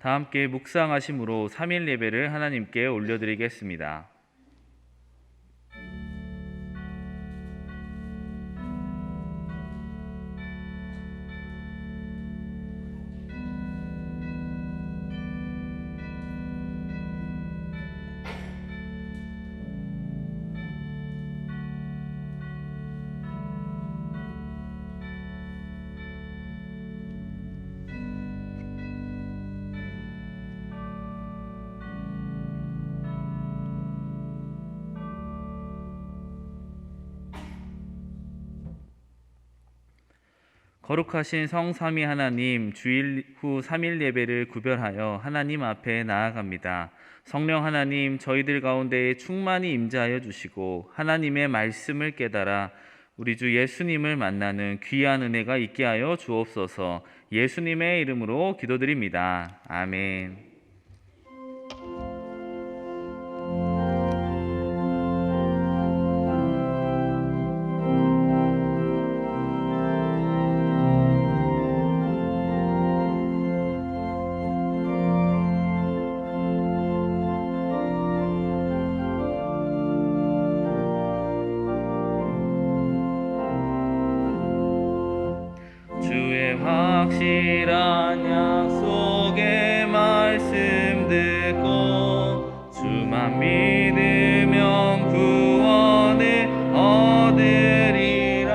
다 함께 묵상하심으로 3일 예배를 하나님께 올려드리겠습니다. 거룩하신 성삼위 하나님, 주일 후 3일 예배를 구별하여 하나님 앞에 나아갑니다. 성령 하나님, 저희들 가운데 충만히 임재하여 주시고 하나님의 말씀을 깨달아 우리 주 예수님을 만나는 귀한 은혜가 있게 하여 주옵소서. 예수님의 이름으로 기도드립니다. 아멘. 주의 확실한 약속의 말씀 듣고 주만 믿으면 구원을 얻으리라.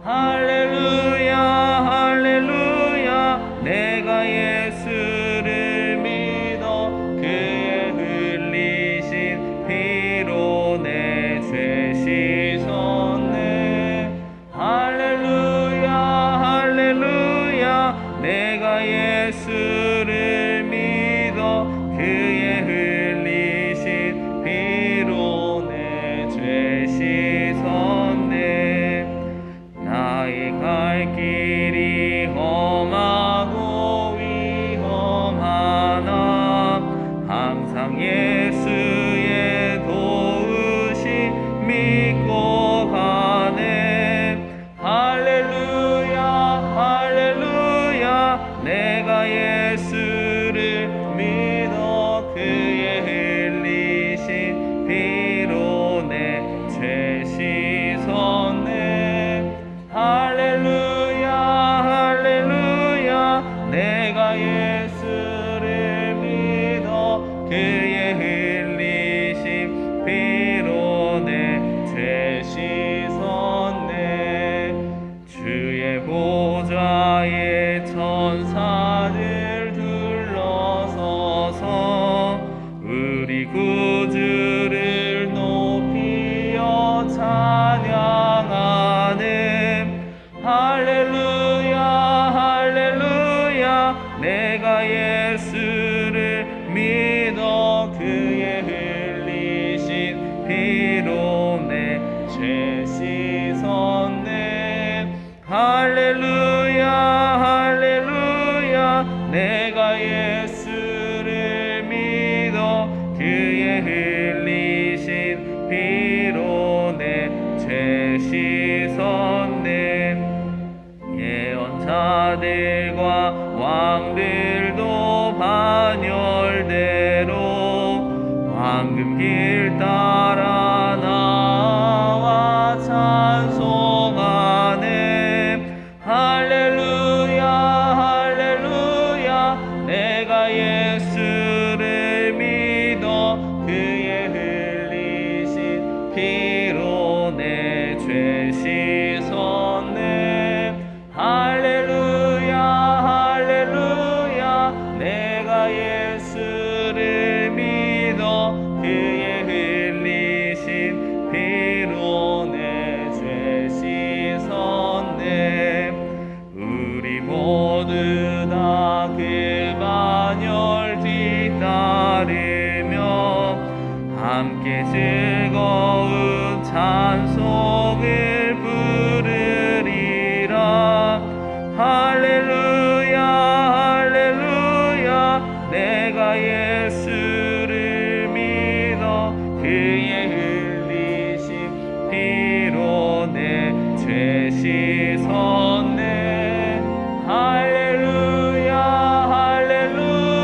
할렐루야 할렐루야. 내가 예수를 믿어 그의 흘리신 피로 내 죄 씻었네. 할렐루야 할렐루야. 내가 예수를 믿어 그의 흘리신 피로 내 죄 씻었네. 나의 갈 길이 험하고 위험하나 항상 예수의 도우심 믿고 가네. 할렐루야 할렐루야. 내가 예수를 믿어 그의 흘리신 피로 내 죄 씻었네. 할렐루야 할렐루야. 내가 예수를 믿어 그의 흘리신 피로 내 죄 씻었네. 주의 보좌에 천사들 둘러서서 우리 구주를 높이어 찬양하네. 할렐루야 할렐루야. 내가 예수를 믿어 그의 흘리신 피로 내 죄 씻었네. 할렐루야 할렐루야. 내가 예수를 믿어 그의 흘리신 피로 내 죄 씻었네. 예언자들과 왕들도 반열대로 황금길 따라 나와 찬송하네. 할렐루야 할렐루야. 내가 예수를 믿어 그의 흘리신 피로 내 죄 씻었네. 할렐루야 할렐루야. 내가 예수를 믿어 그의 흘리신 피로 내 죄 씻었네. 우리 모두 다 그 반열 뒤따르며 함께 즐거운 찬송을 부르리라. 할렐루야 할렐루야. 내가 예수를 믿어 그의 흘리신 피로 내 죄 씻었네. 할렐루야 할렐루야.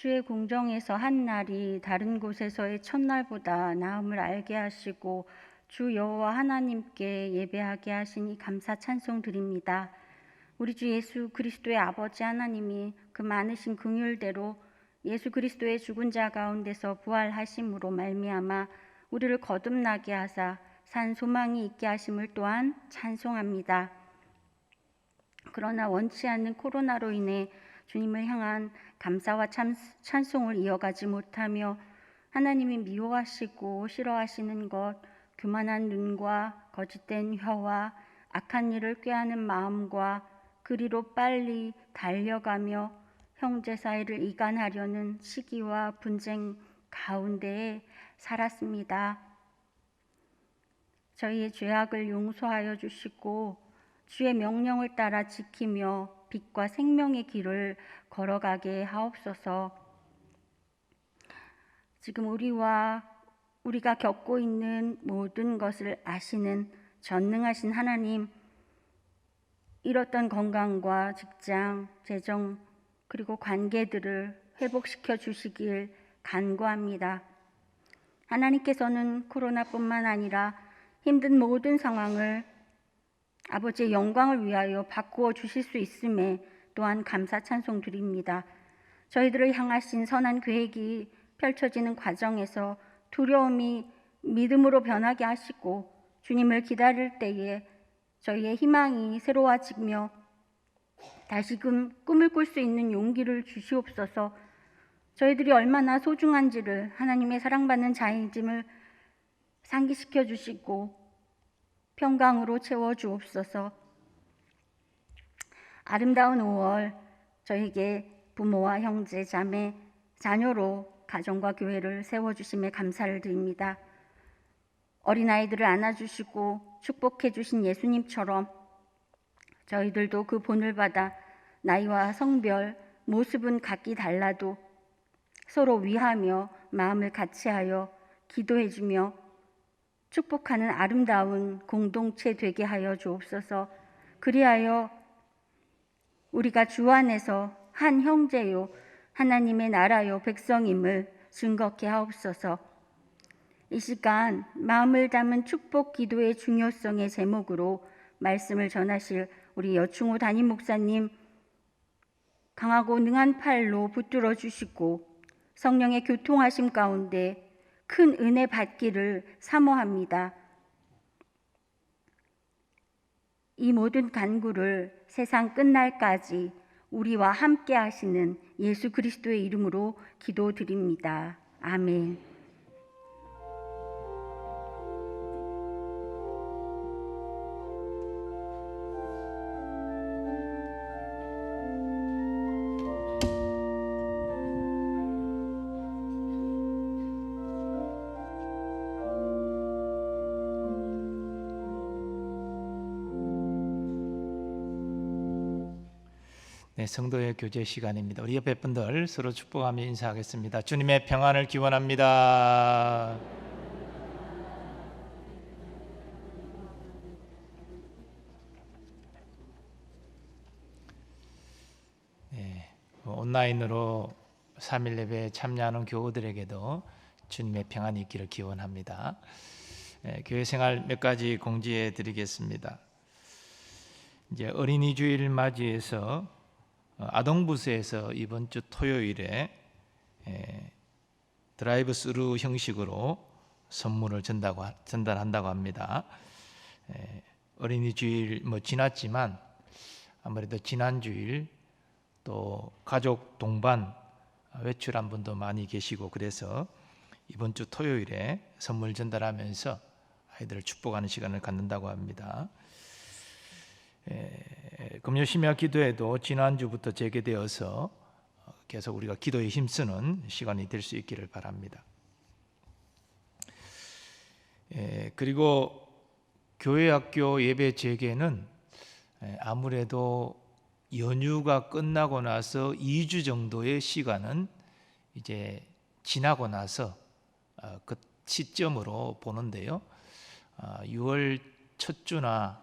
주의 공정에서 한 날이 다른 곳에서의 첫날보다 나음을 알게 하시고 주 여호와 하나님께 예배하게 하시니 감사 찬송 드립니다. 우리 주 예수 그리스도의 아버지 하나님이 그 많으신 긍휼대로 예수 그리스도의 죽은 자 가운데서 부활하심으로 말미암아 우리를 거듭나게 하사 산 소망이 있게 하심을 또한 찬송합니다. 그러나 원치 않는 코로나로 인해 주님을 향한 감사와 찬송을 이어가지 못하며 하나님이 미워하시고 싫어하시는 것, 교만한 눈과 거짓된 혀와 악한 일을 꾀하는 마음과 그리로 빨리 달려가며 형제 사이를 이간하려는 시기와 분쟁 가운데에 살았습니다. 저희의 죄악을 용서하여 주시고 주의 명령을 따라 지키며 빛과 생명의 길을 걸어가게 하옵소서. 지금 우리가 겪고 있는 모든 것을 아시는 전능하신 하나님, 잃었던 건강과 직장, 재정, 그리고 관계들을 회복시켜 주시길 간구합니다. 하나님께서는 코로나뿐만 아니라 힘든 모든 상황을 아버지의 영광을 위하여 바꾸어 주실 수 있음에 또한 감사 찬송 드립니다. 저희들을 향하신 선한 계획이 펼쳐지는 과정에서 두려움이 믿음으로 변하게 하시고 주님을 기다릴 때에 저희의 희망이 새로워지며 다시금 꿈을 꿀 수 있는 용기를 주시옵소서. 저희들이 얼마나 소중한지를 하나님의 사랑받는 자임을 상기시켜 주시고 평강으로 채워주옵소서. 아름다운 5월 저에게 부모와 형제, 자매, 자녀로 가정과 교회를 세워주심에 감사를 드립니다. 어린아이들을 안아주시고 축복해 주신 예수님처럼 저희들도 그 본을 받아 나이와 성별, 모습은 각기 달라도 서로 위하며 마음을 같이하여 기도해주며 축복하는 아름다운 공동체 되게 하여 주옵소서. 그리하여 우리가 주 안에서 한 형제요 하나님의 나라요 백성임을 증거케 하옵소서. 이 시간 마음을 담은 축복 기도의 중요성의 제목으로 말씀을 전하실 우리 여충호 담임 목사님 강하고 능한 팔로 붙들어 주시고 성령의 교통하심 가운데 큰 은혜 받기를 사모합니다. 이 모든 간구를 세상 끝날까지 우리와 함께 하시는 예수 그리스도의 이름으로 기도드립니다. 아멘. 네, 성도의 교제 시간입니다. 우리 옆에 분들 서로 축복하며 인사하겠습니다. 주님의 평안을 기원합니다. 네, 온라인으로 3일 예배에 참여하는 교우들에게도 주님의 평안이 있기를 기원합니다. 네, 교회 생활 몇 가지 공지해 드리겠습니다. 이제 어린이 주일 맞이해서 아동부서에서 이번 주 토요일에 드라이브 스루 형식으로 선물을 전달한다고 합니다. 어린이 주일 지났지만 아무래도 지난 주일 또 가족 동반 외출한 분도 많이 계시고 그래서 이번 주 토요일에 선물 전달하면서 아이들을 축복하는 시간을 갖는다고 합니다. 금요 심야 기도회도 지난주부터 재개되어서 계속 우리가 기도에 힘쓰는 시간이 될 수 있기를 바랍니다. 그리고 교회 학교 예배 재개는 아무래도 연휴가 끝나고 나서 2주 정도의 시간은 이제 지나고 나서 그 시점으로 보는데요. 6월 첫 주나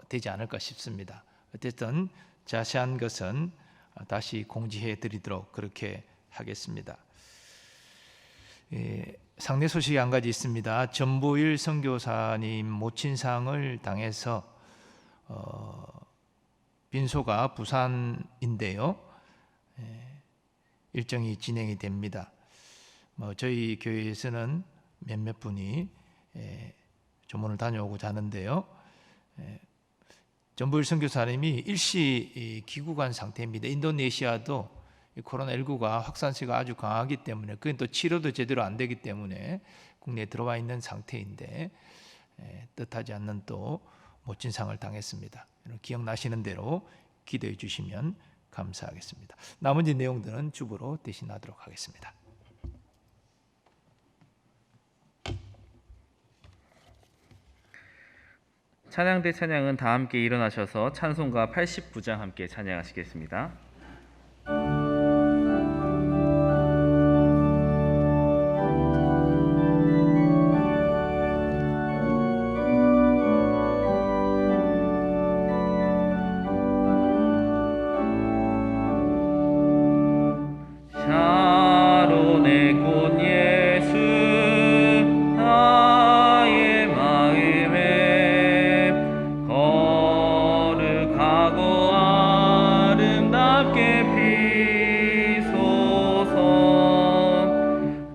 되지 않을까 싶습니다. 어쨌든 자세한 것은 다시 공지해 드리도록 그렇게 하겠습니다. 상례 소식이 한 가지 있습니다. 전보일 선교사님 모친상을 당해서 빈소가 부산인데요. 일정이 진행이 됩니다. 저희 교회에서는 몇몇 분이 조문을 다녀오고자 하는데요. 전보일 선교사님이 일시 귀국한 상태입니다. 인도네시아도 코로나19가 확산세가 아주 강하기 때문에 그건 또 치료도 제대로 안 되기 때문에 국내에 들어와 있는 상태인데 뜻하지 않는 또 멋진 상을 당했습니다. 기억나시는 대로 기도해 주시면 감사하겠습니다. 나머지 내용들은 주보로 대신하도록 하겠습니다. 찬양대 찬양은 다 함께 일어나셔서 찬송가 89장 함께 찬양하시겠습니다. 샤론의 꽃 예수 나의 마음에 거룩하고 아름답게 피소서.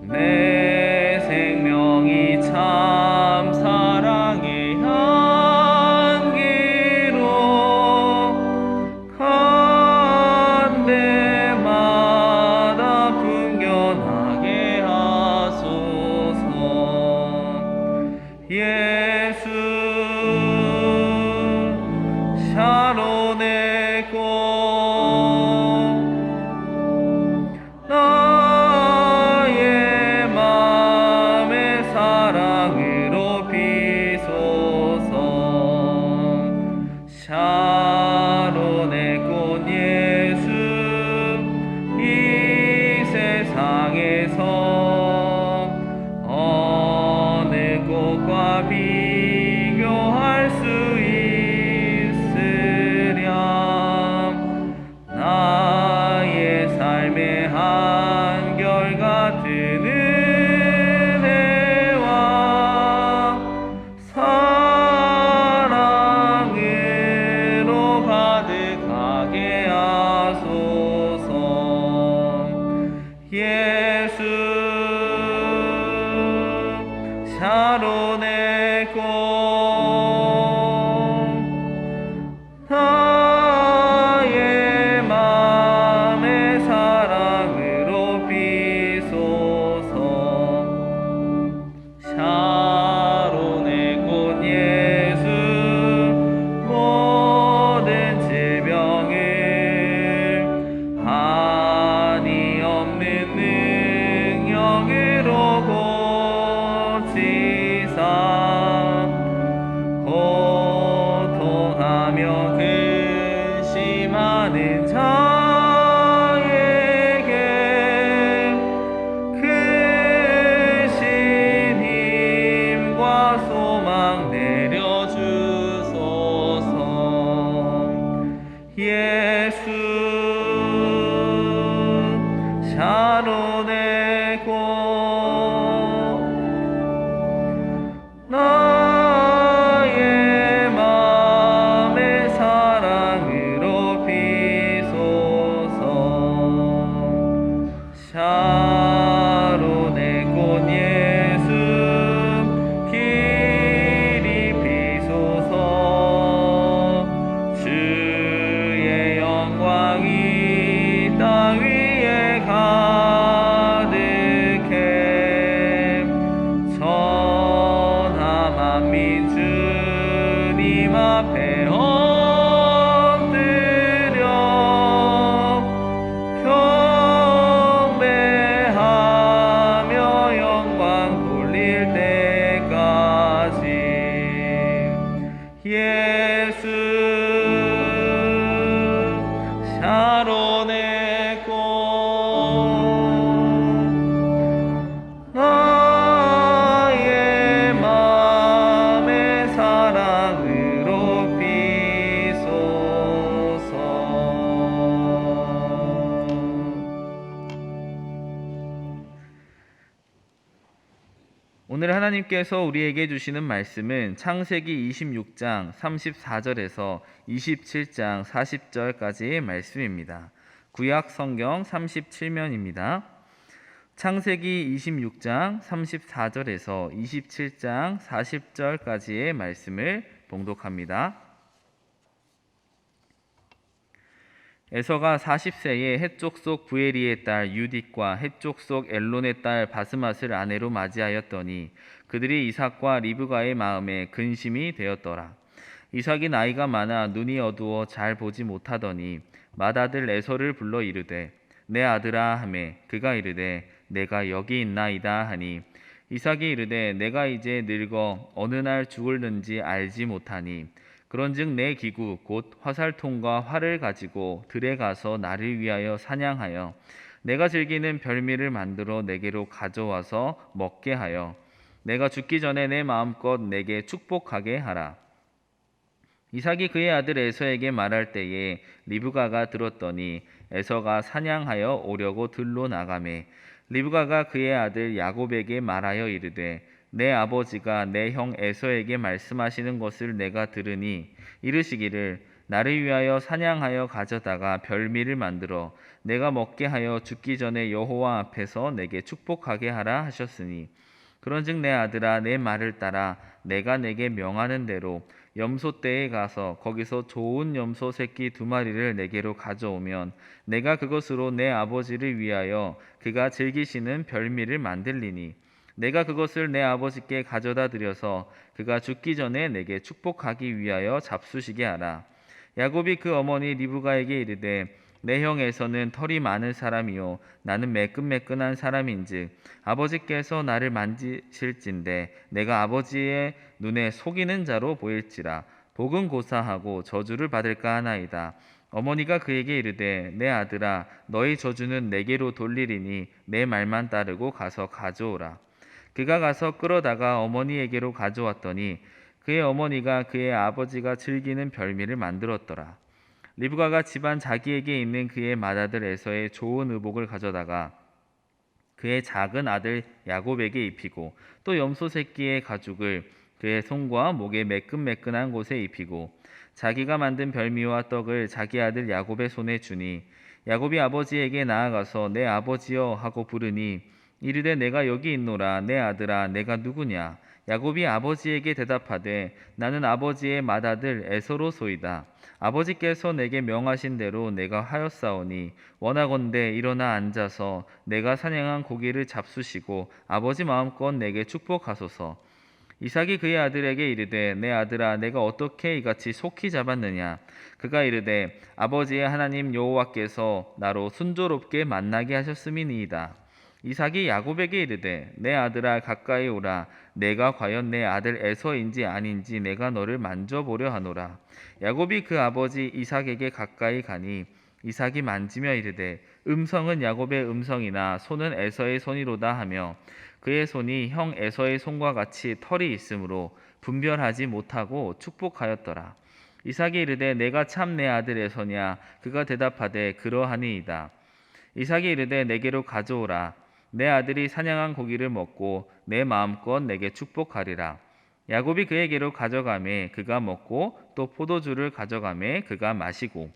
내 생명이 참 사랑의 향기로 간 데마다 풍겨나게 하소서. 예수 샤론의 꽃 나의 맘의 사랑으로 비소서. 샤론의 꽃 예수 이 세상에서 어느 꽃과 비교할 수 있으랴. 나의 삶의 한결같은 은혜와 사랑으로 가득하게 하소서. 예수 샤론의 꽃 나의 맘의 사랑으로 비소서. 샤론의 꽃 예수 모든 질병을 한이 없는 능력으로 고치사. 고통하며 근심하는 자에게 크신 힘과 소망 내려주소서. 예수 샤론의 꽃 나의 맘의 사랑으로 비소서. 샤론의 꽃 예수 길이 비소서. 주의 영광이 땅 위에 가득해. 천하 만민 주님 앞에 엎드려 경배하며 영광 돌릴 때까지. 예수 샤론 하나님께서 우리에게 주시는 말씀은 창세기 26장 34절에서 27장 40절까지의 말씀입니다. 구약 성경 37면입니다. 창세기 26장 34절에서 27장 40절까지의 말씀을 봉독합니다. 에서가 40세에 헷족 속 부에리의 딸 유딧과 헷족 속 엘론의 딸 바스맛을 아내로 맞이하였더니 그들이 이삭과 리브가의 마음에 근심이 되었더라. 이삭이 나이가 많아 눈이 어두워 잘 보지 못하더니 맏아들 에서를 불러 이르되 내 아들아 하매 그가 이르되 내가 여기 있나이다 하니 이삭이 이르되 내가 이제 늙어 어느 날 죽을는지 알지 못하니 그런즉 내 기구 곧 화살통과 활을 가지고 들에 가서 나를 위하여 사냥하여 내가 즐기는 별미를 만들어 내게로 가져와서 먹게 하여 내가 죽기 전에 내 마음껏 내게 축복하게 하라. 이삭이 그의 아들 에서에게 말할 때에 리브가가 들었더니 에서가 사냥하여 오려고 들로 나가매 리브가가 그의 아들 야곱에게 말하여 이르되 내 아버지가 내 형 에서에게 말씀하시는 것을 내가 들으니 이르시기를 나를 위하여 사냥하여 가져다가 별미를 만들어 내가 먹게 하여 죽기 전에 여호와 앞에서 내게 축복하게 하라 하셨으니 그런즉 내 아들아 내 말을 따라 내가 내게 명하는 대로 염소떼에 가서 거기서 좋은 염소 새끼 2마리를 내게로 가져오면 내가 그것으로 내 아버지를 위하여 그가 즐기시는 별미를 만들리니 내가 그것을 내 아버지께 가져다 드려서 그가 죽기 전에 내게 축복하기 위하여 잡수시게 하라. 야곱이 그 어머니 리브가에게 이르되 내 형 에서는 털이 많은 사람이요 나는 매끈매끈한 사람인즉 아버지께서 나를 만지실진데 내가 아버지의 눈에 속이는 자로 보일지라 복은 고사하고 저주를 받을까 하나이다. 어머니가 그에게 이르되 내 아들아 너희 저주는 내게로 돌리리니 내 말만 따르고 가서 가져오라. 그가 가서 끌어다가 어머니에게로 가져왔더니 그의 어머니가 그의 아버지가 즐기는 별미를 만들었더라. 리브가가 집안 자기에게 있는 그의 맏아들 에서의 좋은 의복을 가져다가 그의 작은 아들 야곱에게 입히고 또 염소 새끼의 가죽을 그의 손과 목에 매끈매끈한 곳에 입히고 자기가 만든 별미와 떡을 자기 아들 야곱의 손에 주니 야곱이 아버지에게 나아가서 내 아버지여 하고 부르니 이르되 내가 여기 있노라. 내 아들아 내가 누구냐. 야곱이 아버지에게 대답하되 나는 아버지의 맏아들 에서로소이다. 아버지께서 내게 명하신 대로 내가 하였사오니 원하건대 일어나 앉아서 내가 사냥한 고기를 잡수시고 아버지 마음껏 내게 축복하소서. 이삭이 그의 아들에게 이르되 내 아들아 내가 어떻게 이같이 속히 잡았느냐. 그가 이르되 아버지의 하나님 여호와께서 나로 순조롭게 만나게 하셨음이니이다. 이삭이 야곱에게 이르되 내 아들아 가까이 오라. 내가 과연 내 아들 에서인지 아닌지 내가 너를 만져보려 하노라. 야곱이 그 아버지 이삭에게 가까이 가니 이삭이 만지며 이르되 음성은 야곱의 음성이나 손은 에서의 손이로다 하며 그의 손이 형 에서의 손과 같이 털이 있으므로 분별하지 못하고 축복하였더라. 이삭이 이르되 내가 참 내 아들 에서냐. 그가 대답하되 그러하니이다. 이삭이 이르되 내게로 가져오라. 내 아들이 사냥한 고기를 먹고 내 마음껏 내게 축복하리라. 야곱이 그에게로 가져가매 그가 먹고 또 포도주를 가져가매 그가 마시고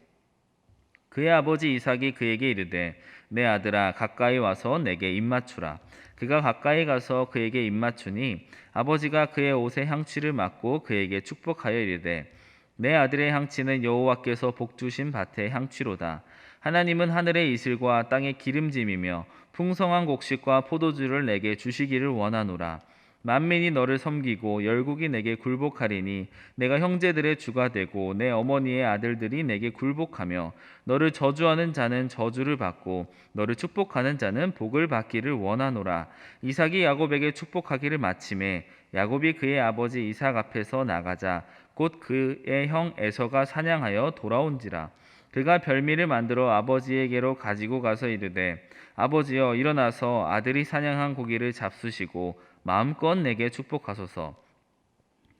그의 아버지 이삭이 그에게 이르되 내 아들아 가까이 와서 내게 입맞추라. 그가 가까이 가서 그에게 입맞추니 아버지가 그의 옷에 향취를 맡고 그에게 축복하여 이르되 내 아들의 향취는 여호와께서 복주신 밭의 향취로다. 하나님은 하늘의 이슬과 땅의 기름짐이며 풍성한 곡식과 포도주를 내게 주시기를 원하노라. 만민이 너를 섬기고 열국이 내게 굴복하리니 내가 형제들의 주가 되고 내 어머니의 아들들이 내게 굴복하며 너를 저주하는 자는 저주를 받고 너를 축복하는 자는 복을 받기를 원하노라. 이삭이 야곱에게 축복하기를 마침에 야곱이 그의 아버지 이삭 앞에서 나가자 곧 그의 형 에서가 사냥하여 돌아온지라. 그가 별미를 만들어 아버지에게로 가지고 가서 이르되 아버지여 일어나서 아들이 사냥한 고기를 잡수시고 마음껏 내게 축복하소서.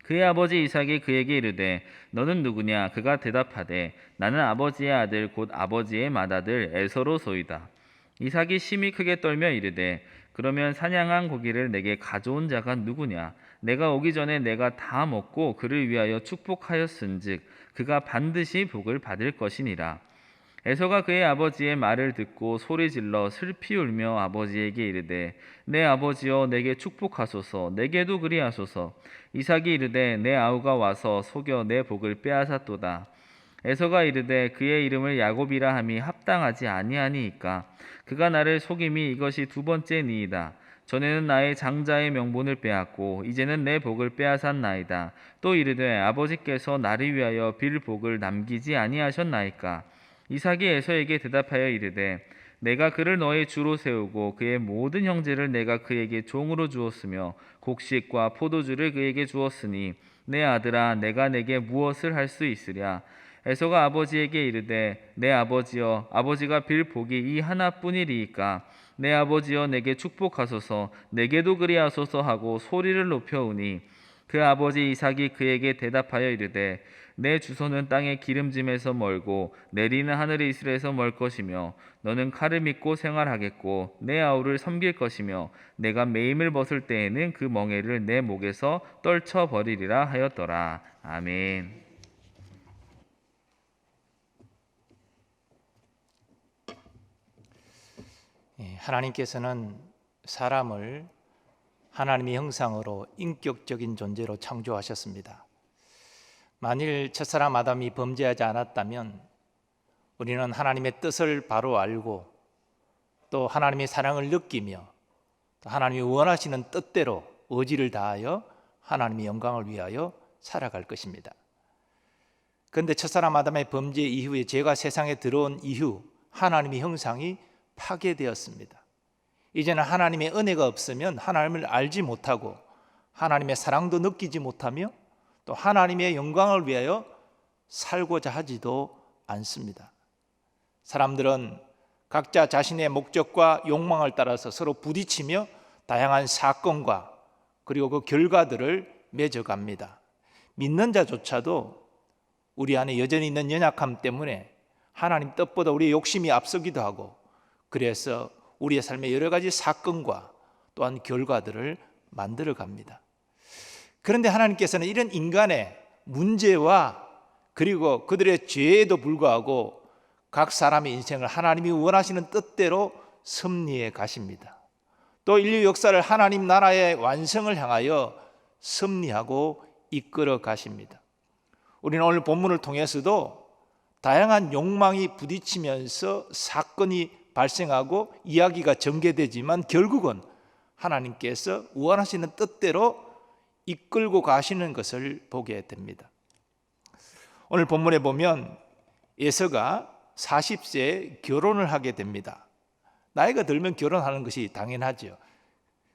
그의 아버지 이삭이 그에게 이르되 너는 누구냐. 그가 대답하되 나는 아버지의 아들 곧 아버지의 맏아들 에서로소이다. 이삭이 심히 크게 떨며 이르되 그러면 사냥한 고기를 내게 가져온 자가 누구냐? 내가 오기 전에 내가 다 먹고 그를 위하여 축복하였은즉 그가 반드시 복을 받을 것이니라. 에서가 그의 아버지의 말을 듣고 소리질러 슬피 울며 아버지에게 이르되 내 아버지여 내게 축복하소서 내게도 그리하소서. 이삭이 이르되 내 아우가 와서 속여 내 복을 빼앗았도다. 에서가 이르되 그의 이름을 야곱이라 함이 합당하지 아니하니이까 그가 나를 속임이 이것이 두 번째니이다. 전에는 나의 장자의 명분을 빼앗고 이제는 내 복을 빼앗았나이다. 또 이르되 아버지께서 나를 위하여 빌 복을 남기지 아니하셨나이까. 이삭이 에서에게 대답하여 이르되 내가 그를 너의 주로 세우고 그의 모든 형제를 내가 그에게 종으로 주었으며 곡식과 포도주를 그에게 주었으니 내 아들아 내가 내게 무엇을 할 수 있으랴. 에서가 아버지에게 이르되 내 아버지여 아버지가 빌 복이 이 하나뿐이리이까 내 아버지여 내게 축복하소서 내게도 그리하소서 하고 소리를 높여오니 그 아버지 이삭이 그에게 대답하여 이르되 내 주소는 땅의 기름짐에서 멀고 내리는 하늘의 이슬에서 멀 것이며 너는 칼을 믿고 생활하겠고 내 아우를 섬길 것이며 내가 매임을 벗을 때에는 그 멍에를 내 목에서 떨쳐 버리리라 하였더라. 아멘. 하나님께서는 사람을 하나님의 형상으로 인격적인 존재로 창조하셨습니다. 만일 첫사람 아담이 범죄하지 않았다면 우리는 하나님의 뜻을 바로 알고 또 하나님의 사랑을 느끼며 또 하나님이 원하시는 뜻대로 의지를 다하여 하나님의 영광을 위하여 살아갈 것입니다. 그런데 첫사람 아담의 범죄 이후에 죄가 세상에 들어온 이후 하나님의 형상이 파괴되었습니다. 이제는 하나님의 은혜가 없으면 하나님을 알지 못하고 하나님의 사랑도 느끼지 못하며 또 하나님의 영광을 위하여 살고자 하지도 않습니다. 사람들은 각자 자신의 목적과 욕망을 따라서 서로 부딪히며 다양한 사건과 그리고 그 결과들을 맺어갑니다. 믿는 자조차도 우리 안에 여전히 있는 연약함 때문에 하나님 뜻보다 우리의 욕심이 앞서기도 하고 그래서 우리의 삶의 여러 가지 사건과 또한 결과들을 만들어 갑니다. 그런데 하나님께서는 이런 인간의 문제와 그리고 그들의 죄에도 불구하고 각 사람의 인생을 하나님이 원하시는 뜻대로 섭리해 가십니다. 또 인류 역사를 하나님 나라의 완성을 향하여 섭리하고 이끌어 가십니다. 우리는 오늘 본문을 통해서도 다양한 욕망이 부딪히면서 사건이 발생하고 이야기가 전개되지만 결국은 하나님께서 원하시는 뜻대로 이끌고 가시는 것을 보게 됩니다. 오늘 본문에 보면 에서가 40세에 결혼을 하게 됩니다. 나이가 들면 결혼하는 것이 당연하죠.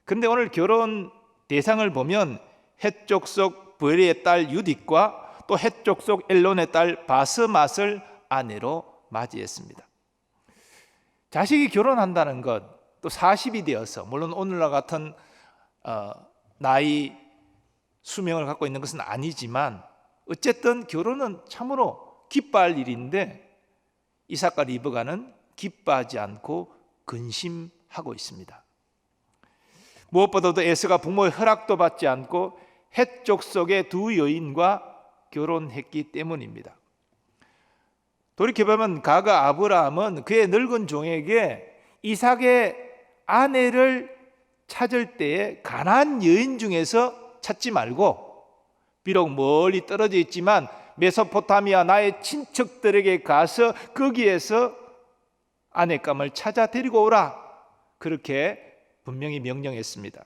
그런데 오늘 결혼 대상을 보면 헷족속 브엘의 딸 유딧과 또 헷족속 엘론의 딸 바스맛을 아내로 맞이했습니다. 자식이 결혼한다는 것, 또 40이 되어서 물론 오늘날 같은 나이 수명을 갖고 있는 것은 아니지만 어쨌든 결혼은 참으로 기뻐할 일인데 이삭과 리브가는 기뻐하지 않고 근심하고 있습니다. 무엇보다도 에서가 부모의 허락도 받지 않고 헷족속의 두 여인과 결혼했기 때문입니다. 돌이켜보면 가가 아브라함은 그의 늙은 종에게 이삭의 아내를 찾을 때에 가나안 여인 중에서 찾지 말고 비록 멀리 떨어져 있지만 메소포타미아 나의 친척들에게 가서 거기에서 아내감을 찾아 데리고 오라 그렇게 분명히 명령했습니다.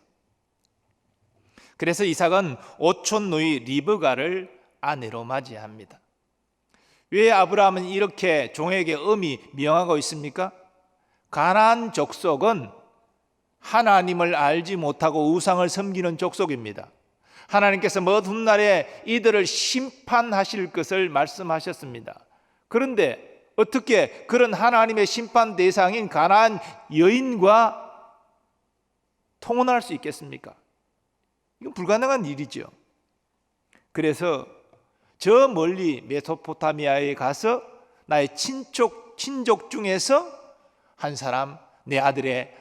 그래서 이삭은 오촌 누이 리브가를 아내로 맞이합니다. 왜 아브라함은 이렇게 종에게 엄히 명하고 있습니까? 가나안 족속은 하나님을 알지 못하고 우상을 섬기는 족속입니다. 하나님께서 먼 훗날에 이들을 심판하실 것을 말씀하셨습니다. 그런데 어떻게 그런 하나님의 심판 대상인 가나안 여인과 통혼할 수 있겠습니까? 이건 불가능한 일이죠. 그래서 저 멀리 메소포타미아에 가서 나의 친족 중에서 한 사람 내 아들의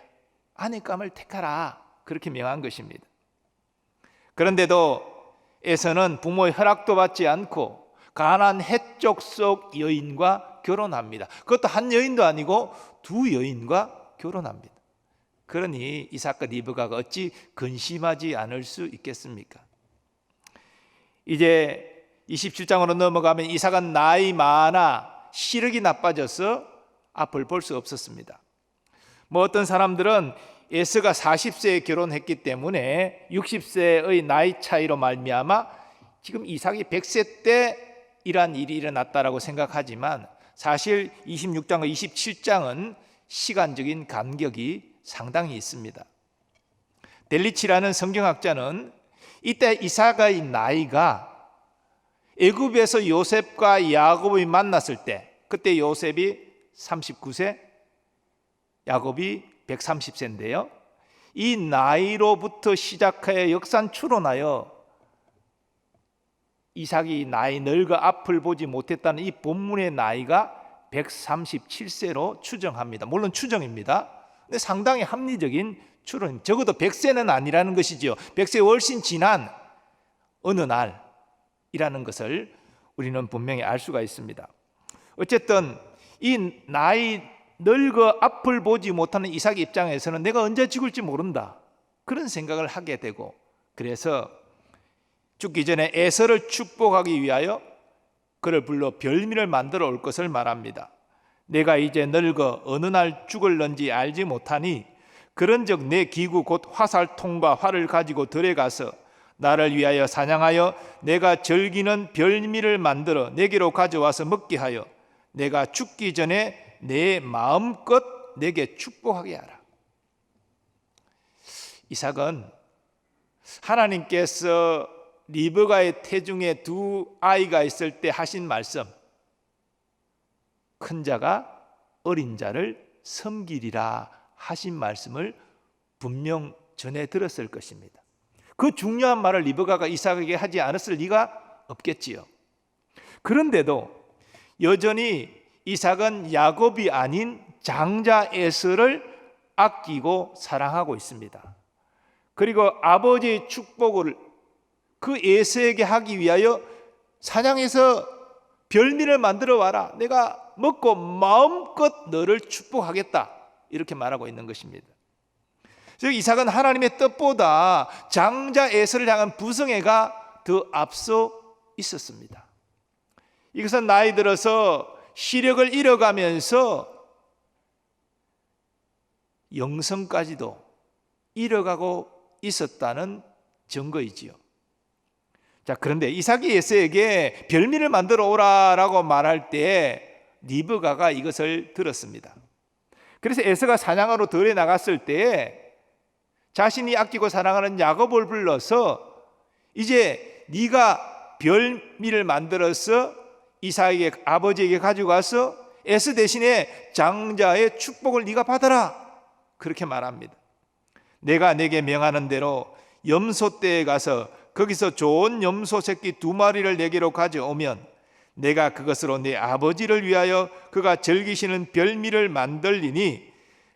아내감을 택하라 그렇게 명한 것입니다. 그런데도 에서는 부모의 허락도 받지 않고 가나안 해쪽 속 여인과 결혼합니다. 그것도 한 여인도 아니고 두 여인과 결혼합니다. 그러니 이삭과 리브가가 어찌 근심하지 않을 수 있겠습니까? 이제 27장으로 넘어가면 이삭은 나이 많아 시력이 나빠져서 앞을 볼 수 없었습니다. 어떤 사람들은 에서가 40세에 결혼했기 때문에 60세의 나이 차이로 말미암아 지금 이삭이 100세 때 이러한 일이 일어났다라고 생각하지만 사실 26장과 27장은 시간적인 간격이 상당히 있습니다. 델리치라는 성경학자는 이때 이삭의 나이가 애굽에서 요셉과 야곱이 만났을 때 그때 요셉이 39세, 야곱이 130세인데요. 이 나이로부터 시작하여 역산 추론하여 이삭이 나이 늙어 앞을 보지 못했다는 이 본문의 나이가 137세로 추정합니다. 물론 추정입니다. 근데 상당히 합리적인 추론. 적어도 100세는 아니라는 것이죠. 100세 훨씬 지난 어느 날이라는 것을 우리는 분명히 알 수가 있습니다. 어쨌든 이 나이 늙어 앞을 보지 못하는 이삭 입장에서는 내가 언제 죽을지 모른다 그런 생각을 하게 되고, 그래서 죽기 전에 에서를 축복하기 위하여 그를 불러 별미를 만들어 올 것을 말합니다. 내가 이제 늙어 어느 날 죽을런지 알지 못하니 그런즉 내 기구 곧 화살통과 활을 가지고 들에 가서 나를 위하여 사냥하여 내가 즐기는 별미를 만들어 내게로 가져와서 먹게 하여 내가 죽기 전에 내 마음껏 내게 축복하게 하라. 이삭은 하나님께서 리브가의 태중에 두 아이가 있을 때 하신 말씀, 큰 자가 어린 자를 섬기리라 하신 말씀을 분명 전해 들었을 것입니다. 그 중요한 말을 리브가가 이삭에게 하지 않았을 리가 없겠지요. 그런데도 여전히 이삭은 야곱이 아닌 장자 에서를 아끼고 사랑하고 있습니다. 그리고 아버지의 축복을 그 에서에게 하기 위하여 사냥해서 별미를 만들어 와라. 내가 먹고 마음껏 너를 축복하겠다. 이렇게 말하고 있는 것입니다. 즉 이삭은 하나님의 뜻보다 장자 에서를 향한 부성애가 더 앞서 있었습니다. 이것은 나이 들어서 시력을 잃어가면서 영성까지도 잃어가고 있었다는 증거이지요. 자, 그런데 이삭이 에서에게 별미를 만들어 오라라고 말할 때 리브가가 이것을 들었습니다. 그래서 에서가 사냥하러 들에 나갔을 때 자신이 아끼고 사랑하는 야곱을 불러서 이제 네가 별미를 만들어서 이삭에게 아버지에게 가지고 가서 에서 대신에 장자의 축복을 네가 받아라 그렇게 말합니다. 내가 내게 명하는 대로 염소떼에 가서 거기서 좋은 염소 새끼 2마리를 내게로 가져오면 내가 그것으로 내 아버지를 위하여 그가 즐기시는 별미를 만들리니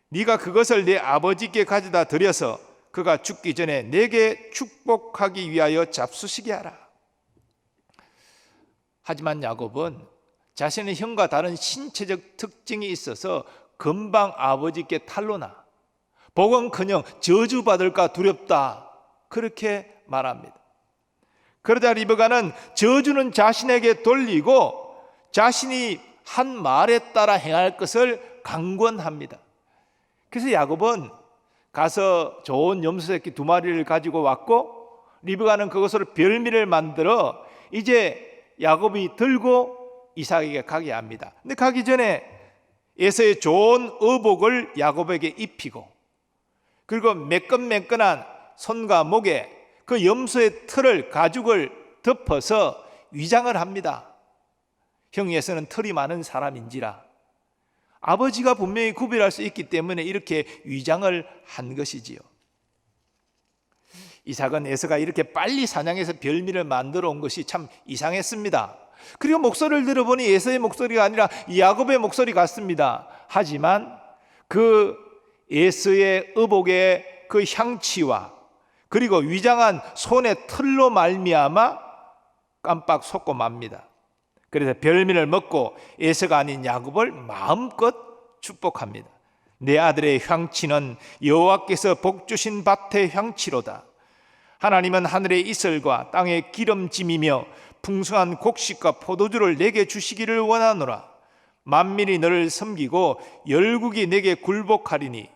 네가 그것을 내 아버지께 가져다 드려서 그가 죽기 전에 내게 축복하기 위하여 잡수시게 하라. 하지만 야곱은 자신의 형과 다른 신체적 특징이 있어서 금방 아버지께 탄로나 복은커녕 저주받을까 두렵다 그렇게 말합니다. 그러자 리브가는 저주는 자신에게 돌리고 자신이 한 말에 따라 행할 것을 강권합니다. 그래서 야곱은 가서 좋은 염소 새끼 2마리를 가지고 왔고 리브가는 그것으로 별미를 만들어 이제 야곱이 들고 이삭에게 가게 합니다. 근데 가기 전에 에서의 좋은 의복을 야곱에게 입히고 그리고 매끈매끈한 손과 목에 그 염소의 털을 가죽을 덮어서 위장을 합니다. 형 에서는 털이 많은 사람인지라 아버지가 분명히 구별할 수 있기 때문에 이렇게 위장을 한 것이지요. 이삭은 에서가 이렇게 빨리 사냥해서 별미를 만들어 온 것이 참 이상했습니다. 그리고 목소리를 들어보니 에서의 목소리가 아니라 야곱의 목소리 같습니다. 하지만 그 에서의 의복의 그 향치와 그리고 위장한 손의 털로 말미암아 깜빡 속고 맙니다. 그래서 별민을 먹고 에서가 아닌 야곱을 마음껏 축복합니다. 내 아들의 향치는 여호와께서 복 주신 밭의 향치로다. 하나님은 하늘의 이슬과 땅의 기름짐이며 풍성한 곡식과 포도주를 내게 주시기를 원하노라. 만민이 너를 섬기고 열국이 내게 굴복하리니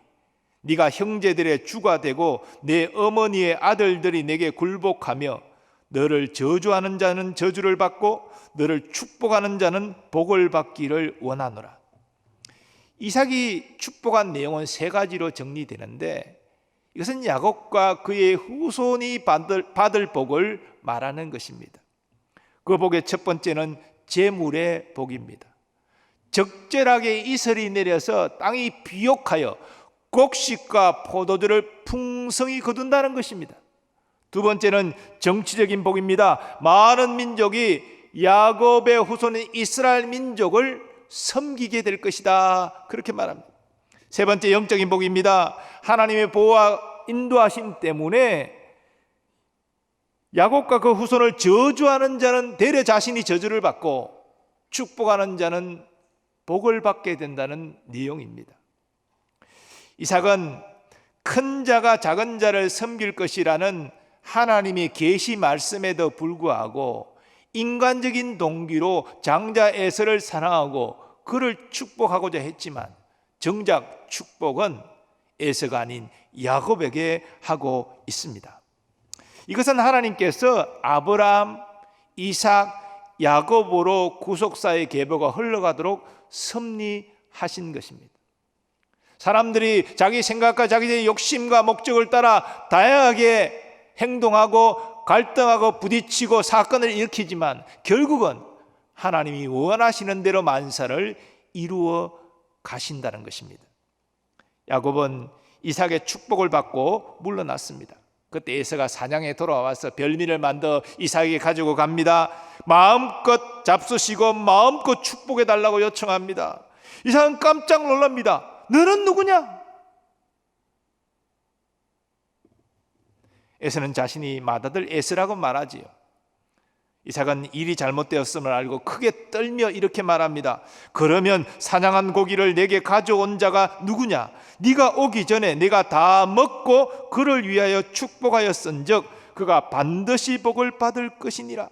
네가 형제들의 주가 되고 내 어머니의 아들들이 내게 굴복하며 너를 저주하는 자는 저주를 받고 너를 축복하는 자는 복을 받기를 원하노라. 이삭이 축복한 내용은 세 가지로 정리되는데 이것은 야곱과 그의 후손이 받을 복을 말하는 것입니다. 그 복의 첫 번째는 재물의 복입니다. 적절하게 이슬이 내려서 땅이 비옥하여 곡식과 포도주를 풍성히 거둔다는 것입니다. 두 번째는 정치적인 복입니다. 많은 민족이 야곱의 후손인 이스라엘 민족을 섬기게 될 것이다, 그렇게 말합니다. 세 번째 영적인 복입니다. 하나님의 보호와 인도하심 때문에 야곱과 그 후손을 저주하는 자는 대려 자신이 저주를 받고 축복하는 자는 복을 받게 된다는 내용입니다. 이삭은 큰 자가 작은 자를 섬길 것이라는 하나님의 계시 말씀에도 불구하고 인간적인 동기로 장자 에서를 사랑하고 그를 축복하고자 했지만 정작 축복은 에서가 아닌 야곱에게 하고 있습니다. 이것은 하나님께서 아브라함, 이삭, 야곱으로 구속사의 계보가 흘러가도록 섭리하신 것입니다. 사람들이 자기 생각과 자기의 욕심과 목적을 따라 다양하게 행동하고 갈등하고 부딪히고 사건을 일으키지만 결국은 하나님이 원하시는 대로 만사를 이루어 가신다는 것입니다. 야곱은 이삭의 축복을 받고 물러났습니다. 그때 에서가 사냥에 돌아와서 별미를 만들어 이삭에게 가지고 갑니다. 마음껏 잡수시고 마음껏 축복해 달라고 요청합니다. 이삭은 깜짝 놀랍니다. 너는 누구냐? 에서는 자신이 맏아들 에서라고 말하지요. 이삭은 일이 잘못되었음을 알고 크게 떨며 이렇게 말합니다. 그러면 사냥한 고기를 내게 가져온 자가 누구냐? 네가 오기 전에 내가 다 먹고 그를 위하여 축복하였은즉 그가 반드시 복을 받을 것이니라.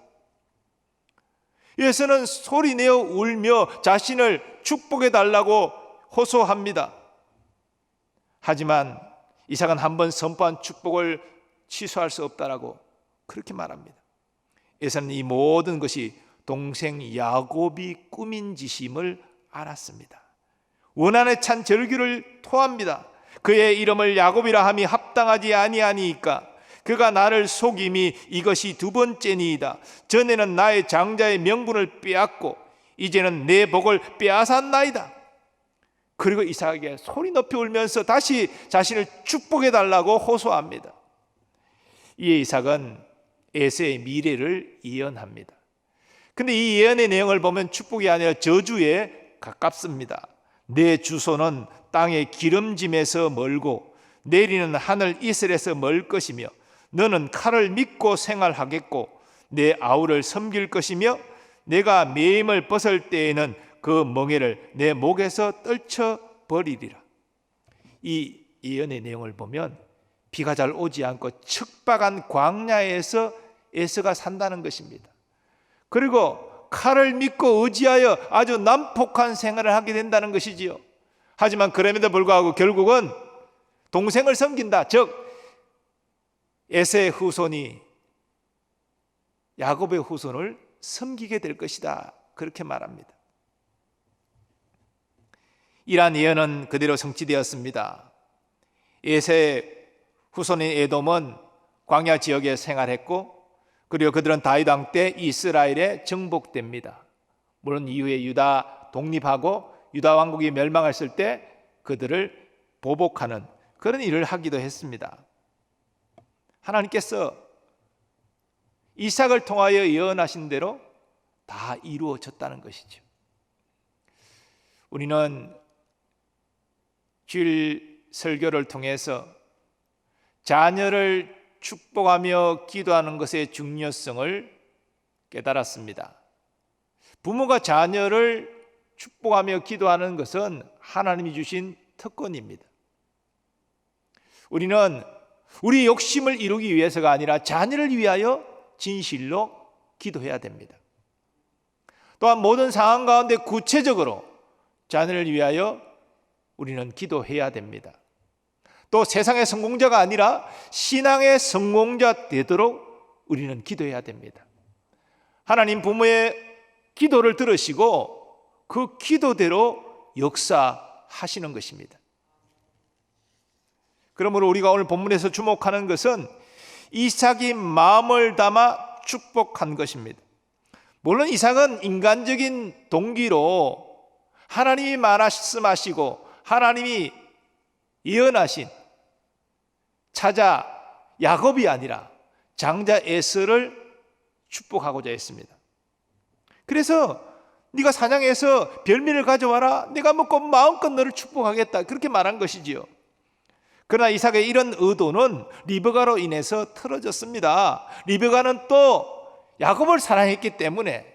에서는 소리내어 울며 자신을 축복해 달라고 호소합니다. 하지만 이삭은 한번 선포한 축복을 취소할 수 없다라고 그렇게 말합니다. 에서는 이 모든 것이 동생 야곱이 꾸민 짓임을 알았습니다. 원한에 찬 절규를 토합니다. 그의 이름을 야곱이라 함이 합당하지 아니하니까 그가 나를 속임이 이것이 두 번째니이다. 전에는 나의 장자의 명분을 빼앗고 이제는 내 복을 빼앗았나이다. 그리고 이삭에게 소리 높이 울면서 다시 자신을 축복해 달라고 호소합니다. 이에 이삭은 에서의 미래를 예언합니다. 근데 이 예언의 내용을 보면 축복이 아니라 저주에 가깝습니다. 내 주소는 땅의 기름짐에서 멀고 내리는 하늘 이슬에서 멀 것이며 너는 칼을 믿고 생활하겠고 내 아우를 섬길 것이며 내가 매임을 벗을 때에는 그 멍에를 내 목에서 떨쳐버리리라. 이 예언의 내용을 보면 비가 잘 오지 않고 척박한 광야에서 에서가 산다는 것입니다. 그리고 칼을 믿고 의지하여 아주 난폭한 생활을 하게 된다는 것이지요. 하지만 그럼에도 불구하고 결국은 동생을 섬긴다. 즉 에서의 후손이 야곱의 후손을 섬기게 될 것이다. 그렇게 말합니다. 이러한 예언은 그대로 성취되었습니다. 에서의 후손인 에돔은 광야 지역에 생활했고 그리고 그들은 다윗 왕 때 이스라엘에 정복됩니다. 물론 이후에 유다 독립하고 유다 왕국이 멸망했을 때 그들을 보복하는 그런 일을 하기도 했습니다. 하나님께서 이삭을 통하여 예언하신 대로 다 이루어졌다는 것이죠. 우리는 주일 설교를 통해서 자녀를 축복하며 기도하는 것의 중요성을 깨달았습니다. 부모가 자녀를 축복하며 기도하는 것은 하나님이 주신 특권입니다. 우리는 우리 욕심을 이루기 위해서가 아니라 자녀를 위하여 진실로 기도해야 됩니다. 또한 모든 상황 가운데 구체적으로 자녀를 위하여 우리는 기도해야 됩니다. 또 세상의 성공자가 아니라 신앙의 성공자 되도록 우리는 기도해야 됩니다. 하나님 부모의 기도를 들으시고 그 기도대로 역사하시는 것입니다. 그러므로 우리가 오늘 본문에서 주목하는 것은 이삭이 마음을 담아 축복한 것입니다. 물론 이삭은 인간적인 동기로 하나님이 말씀하시고 하나님이 예언하신 차자 야곱이 아니라 장자 에서를 축복하고자 했습니다. 그래서 네가 사냥해서 별미를 가져와라, 내가 먹고 마음껏 너를 축복하겠다, 그렇게 말한 것이지요. 그러나 이삭의 이런 의도는 리브가로 인해서 틀어졌습니다. 리브가는 또 야곱을 사랑했기 때문에,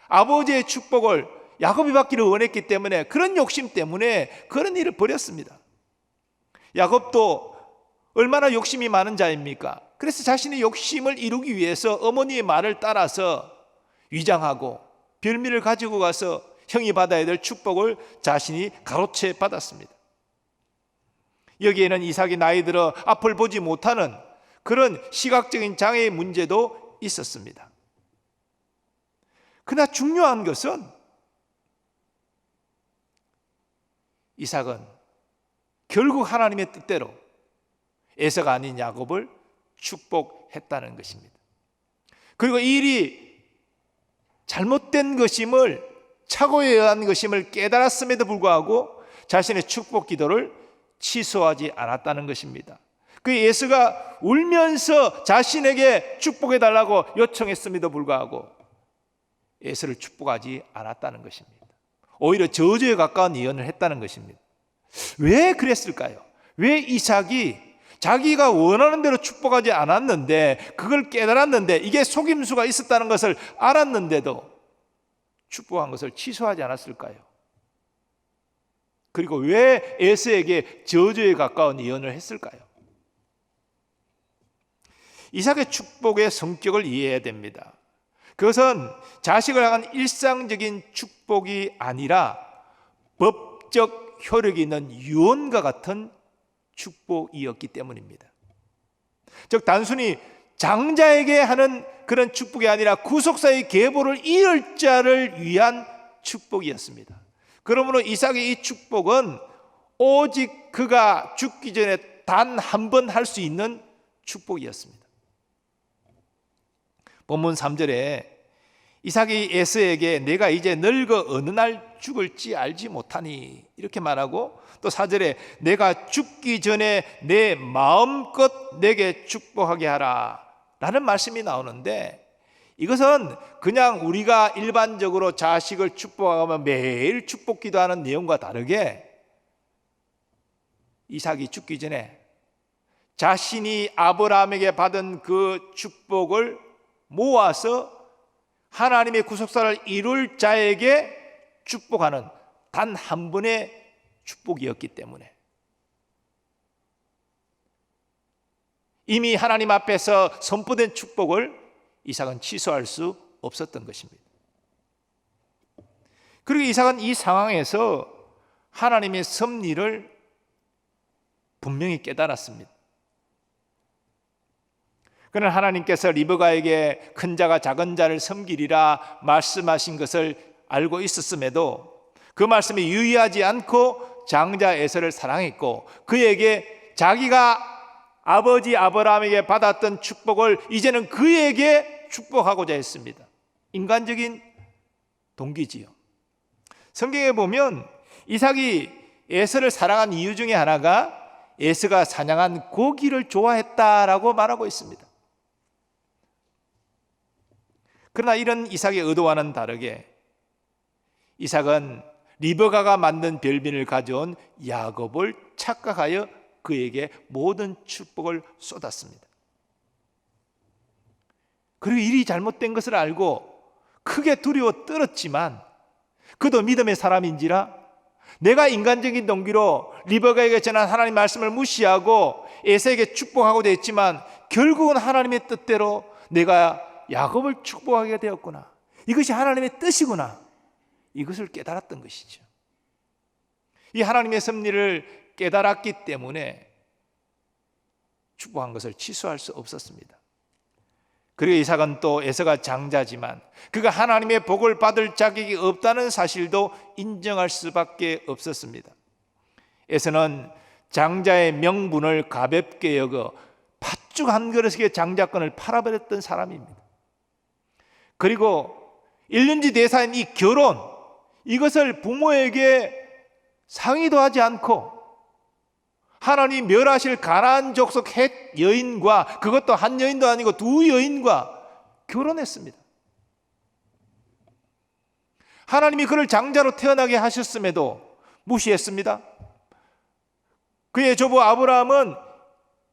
아버지의 축복을 야곱이 받기를 원했기 때문에, 그런 욕심 때문에 그런 일을 벌였습니다. 야곱도 얼마나 욕심이 많은 자입니까? 그래서 자신의 욕심을 이루기 위해서 어머니의 말을 따라서 위장하고 별미를 가지고 가서 형이 받아야 될 축복을 자신이 가로채 받았습니다. 여기에는 이삭이 나이 들어 앞을 보지 못하는 그런 시각적인 장애의 문제도 있었습니다. 그러나 중요한 것은 이삭은 결국 하나님의 뜻대로 에서가 아닌 야곱을 축복했다는 것입니다. 그리고 이 일이 잘못된 것임을, 착오에 의한 것임을 깨달았음에도 불구하고 자신의 축복 기도를 취소하지 않았다는 것입니다. 그 에서가 울면서 자신에게 축복해달라고 요청했음에도 불구하고 에서를 축복하지 않았다는 것입니다. 오히려 저주에 가까운 예언을 했다는 것입니다. 왜 그랬을까요? 왜 이삭이 자기가 원하는 대로 축복하지 않았는데, 그걸 깨달았는데, 이게 속임수가 있었다는 것을 알았는데도 축복한 것을 취소하지 않았을까요? 그리고 왜 에서에게 저주에 가까운 예언을 했을까요? 이삭의 축복의 성격을 이해해야 됩니다. 그것은 자식을 향한 일상적인 축복이 아니라 법적 효력이 있는 유언과 같은 축복이었기 때문입니다. 즉 단순히 장자에게 하는 그런 축복이 아니라 구속사의 계보를 이을 자를 위한 축복이었습니다. 그러므로 이삭의 이 축복은 오직 그가 죽기 전에 단 한 번 할 수 있는 축복이었습니다. 본문 3절에 이삭이 에서에게 내가 이제 늙어 어느 날 죽을지 알지 못하니, 이렇게 말하고, 또 4절에 내가 죽기 전에 내 마음껏 내게 축복하게 하라 라는 말씀이 나오는데, 이것은 그냥 우리가 일반적으로 자식을 축복하면 매일 축복 기도하는 내용과 다르게 이삭이 죽기 전에 자신이 아브라함에게 받은 그 축복을 모아서 하나님의 구속사를 이룰 자에게 축복하는 단 한 번의 축복이었기 때문에 이미 하나님 앞에서 선포된 축복을 이삭은 취소할 수 없었던 것입니다. 그리고 이삭은 이 상황에서 하나님의 섭리를 분명히 깨달았습니다. 그는 하나님께서 리브가에게 큰 자가 작은 자를 섬기리라 말씀하신 것을 알고 있었음에도 그 말씀에 유의하지 않고 장자 에서를 사랑했고, 그에게 자기가 아버지 아브라함에게 받았던 축복을 이제는 그에게 축복하고자 했습니다. 인간적인 동기지요. 성경에 보면 이삭이 에서를 사랑한 이유 중에 하나가 에서가 사냥한 고기를 좋아했다라고 말하고 있습니다. 그러나 이런 이삭의 의도와는 다르게 이삭은 리브가가 만든 별빈을 가져온 야곱을 착각하여 그에게 모든 축복을 쏟았습니다. 그리고 일이 잘못된 것을 알고 크게 두려워 떨었지만 그도 믿음의 사람인지라 내가 인간적인 동기로 리브가에게 전한 하나님 말씀을 무시하고 에서에게 축복하고자 했지만 결국은 하나님의 뜻대로 내가 야곱을 축복하게 되었구나. 이것이 하나님의 뜻이구나. 이것을 깨달았던 것이죠. 이 하나님의 섭리를 깨달았기 때문에 축복한 것을 취소할 수 없었습니다. 그리고 이삭은 또 에서가 장자지만 그가 하나님의 복을 받을 자격이 없다는 사실도 인정할 수밖에 없었습니다. 에서는 장자의 명분을 가볍게 여겨 팥죽 한 그릇의 장자권을 팔아버렸던 사람입니다. 그리고 1년지 대사인 이 결혼, 이것을 부모에게 상의도 하지 않고 하나님 멸하실 가나안 족속 헷 여인과, 그것도 한 여인도 아니고 두 여인과 결혼했습니다. 하나님이 그를 장자로 태어나게 하셨음에도 무시했습니다. 그의 조부 아브라함은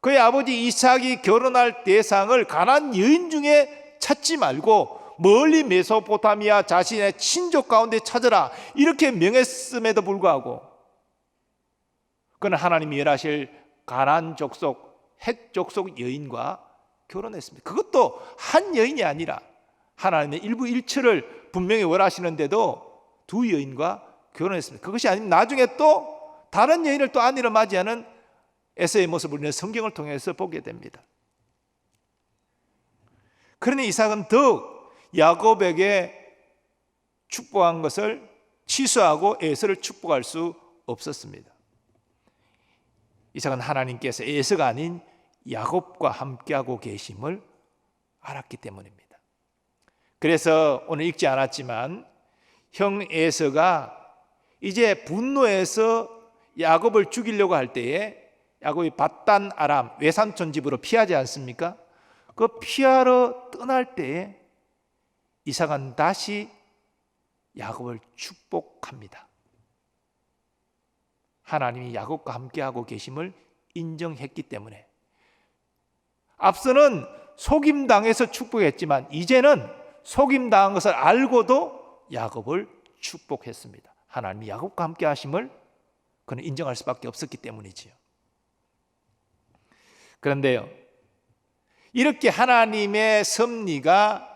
그의 아버지 이삭이 결혼할 대상을 가나안 여인 중에 찾지 말고 멀리 메소포타미아 자신의 친족 가운데 찾으라, 이렇게 명했음에도 불구하고 그는 하나님이 멸하실 가나안 족속 헷 족속 여인과 결혼했습니다. 그것도 한 여인이 아니라 하나님의 일부 일처를 분명히 원하시는데도 두 여인과 결혼했습니다. 그것이 아니면 나중에 또 다른 여인을 또 아내로 맞이하는 에서의 모습을 우리는 성경을 통해서 보게 됩니다. 그러니 이삭은 더욱 야곱에게 축복한 것을 취소하고 에서를 축복할 수 없었습니다. 이삭은 하나님께서 에서가 아닌 야곱과 함께하고 계심을 알았기 때문입니다. 그래서 오늘 읽지 않았지만 형 에서가 이제 분노해서 야곱을 죽이려고 할 때에 야곱이 밧단 아람 외삼촌 집으로 피하지 않습니까? 그 피하러 떠날 때에 이삭은 다시 야곱을 축복합니다. 하나님이 야곱과 함께하고 계심을 인정했기 때문에. 앞서는 속임당해서 축복했지만 이제는 속임당한 것을 알고도 야곱을 축복했습니다. 하나님이 야곱과 함께 하심을 그는 인정할 수밖에 없었기 때문이지요. 그런데요, 이렇게 하나님의 섭리가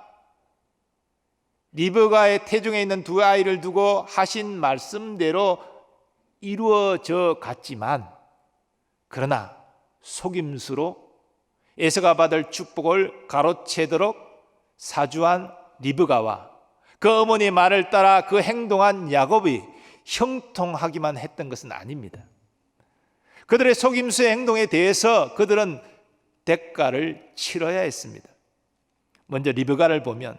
리브가의 태중에 있는 두 아이를 두고 하신 말씀대로 이루어져 갔지만, 그러나 속임수로 에서가 받을 축복을 가로채도록 사주한 리브가와 그 어머니의 말을 따라 그 행동한 야곱이 형통하기만 했던 것은 아닙니다. 그들의 속임수의 행동에 대해서 그들은 대가를 치러야 했습니다. 먼저 리브가를 보면,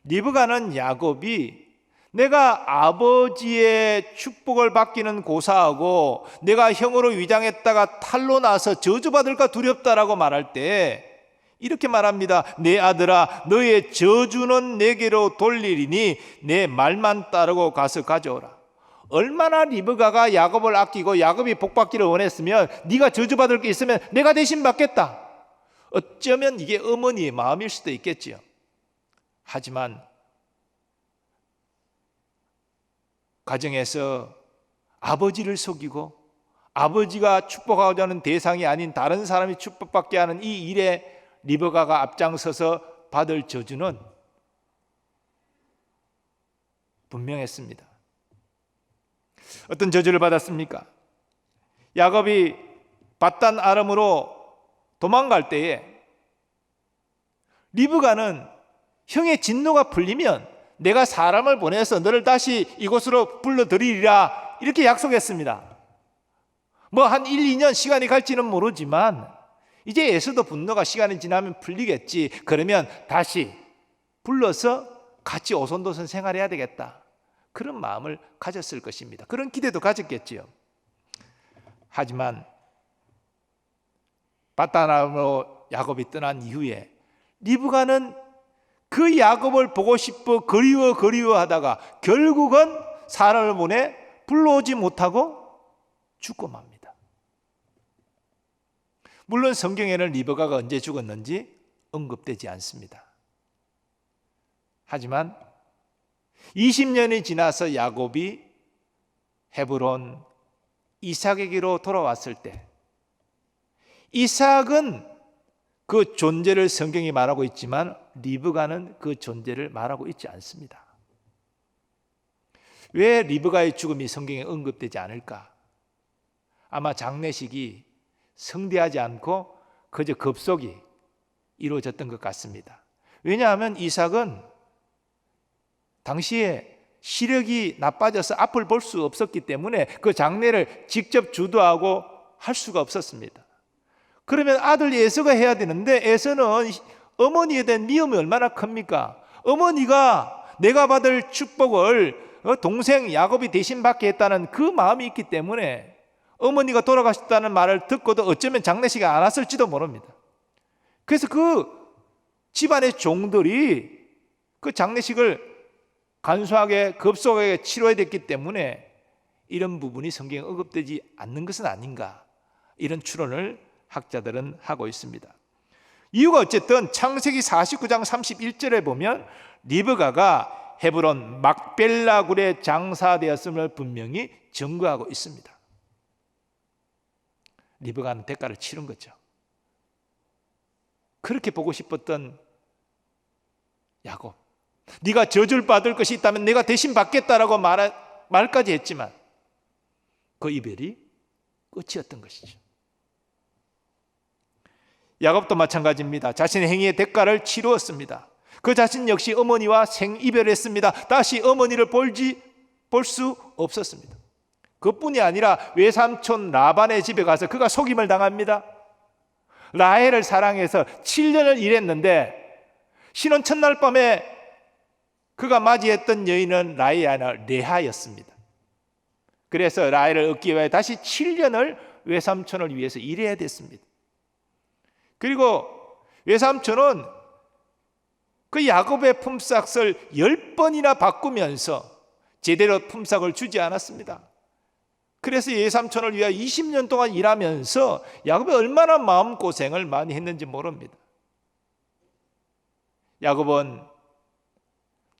리브가는 야곱이 내가 아버지의 축복을 받기는 고사하고 내가 형으로 위장했다가 탈로 나서 저주받을까 두렵다라고 말할 때 이렇게 말합니다. 내 아들아, 너의 저주는 내게로 돌리리니 내 말만 따르고 가서 가져오라. 얼마나 리브가가 야곱을 아끼고 야곱이 복받기를 원했으면 네가 저주받을 게 있으면 내가 대신 받겠다. 어쩌면 이게 어머니의 마음일 수도 있겠지요. 하지만 가정에서 아버지를 속이고 아버지가 축복하고자 하는 대상이 아닌 다른 사람이 축복받게 하는 이 일에 리브가가 앞장서서 받을 저주는 분명했습니다. 어떤 저주를 받았습니까? 야곱이 밧단 아람으로 도망갈 때에 리브가는 형의 진노가 풀리면 내가 사람을 보내서 너를 다시 이곳으로 불러들이리라, 이렇게 약속했습니다. 뭐 한 1, 2년 시간이 갈지는 모르지만 이제 에서도 분노가 시간이 지나면 풀리겠지. 그러면 다시 불러서 같이 오손도손 생활해야 되겠다, 그런 마음을 가졌을 것입니다. 그런 기대도 가졌겠지요. 하지만 밧단 아람으로 야곱이 떠난 이후에 리브가는 그 야곱을 보고 싶어 그리워하다가 결국은 사람을 보내 불러오지 못하고 죽고 맙니다. 물론 성경에는 리브가가 언제 죽었는지 언급되지 않습니다. 하지만 20년이 지나서 야곱이 헤브론 이삭에게로 돌아왔을 때 이삭은 그 존재를 성경이 말하고 있지만 리브가는 그 존재를 말하고 있지 않습니다. 왜 리브가의 죽음이 성경에 언급되지 않을까? 아마 장례식이 성대하지 않고 그저 급속이 이루어졌던 것 같습니다. 왜냐하면 이삭은 당시에 시력이 나빠져서 앞을 볼 수 없었기 때문에 그 장례를 직접 주도하고 할 수가 없었습니다. 그러면 아들 에서가 해야 되는데 에서는 어머니에 대한 미움이 얼마나 큽니까? 어머니가 내가 받을 축복을 동생 야곱이 대신 받게 했다는 그 마음이 있기 때문에 어머니가 돌아가셨다는 말을 듣고도 어쩌면 장례식에 안 왔을지도 모릅니다. 그래서 그 집안의 종들이 그 장례식을 간소하게 급속하게 치러야 됐기 때문에 이런 부분이 성경에 언급되지 않는 것은 아닌가, 이런 추론을 학자들은 하고 있습니다. 이유가 어쨌든 창세기 49장 31절에 보면 리브가가 헤브론 막벨라 굴에 장사되었음을 분명히 증거하고 있습니다. 리브가는 대가를 치른 거죠. 그렇게 보고 싶었던 야곱, 네가 저주를 받을 것이 있다면 내가 대신 받겠다라고 말까지 했지만 그 이별이 끝이었던 것이죠. 야곱도 마찬가지입니다. 자신의 행위의 대가를 치루었습니다. 그 자신 역시 어머니와 생이별했습니다. 다시 어머니를 볼 수 없었습니다. 그뿐이 아니라 외삼촌 라반의 집에 가서 그가 속임을 당합니다. 라헬을 사랑해서 7년을 일했는데 신혼 첫날 밤에 그가 맞이했던 여인은 라헬이 아니라 레하였습니다. 그래서 라헬을 얻기 위해 다시 7년을 외삼촌을 위해서 일해야 됐습니다. 그리고 외삼촌은 그 야곱의 품삯을 10번이나 바꾸면서 제대로 품삯을 주지 않았습니다. 그래서 외삼촌을 위해 20년 동안 일하면서 야곱이 얼마나 마음고생을 많이 했는지 모릅니다. 야곱은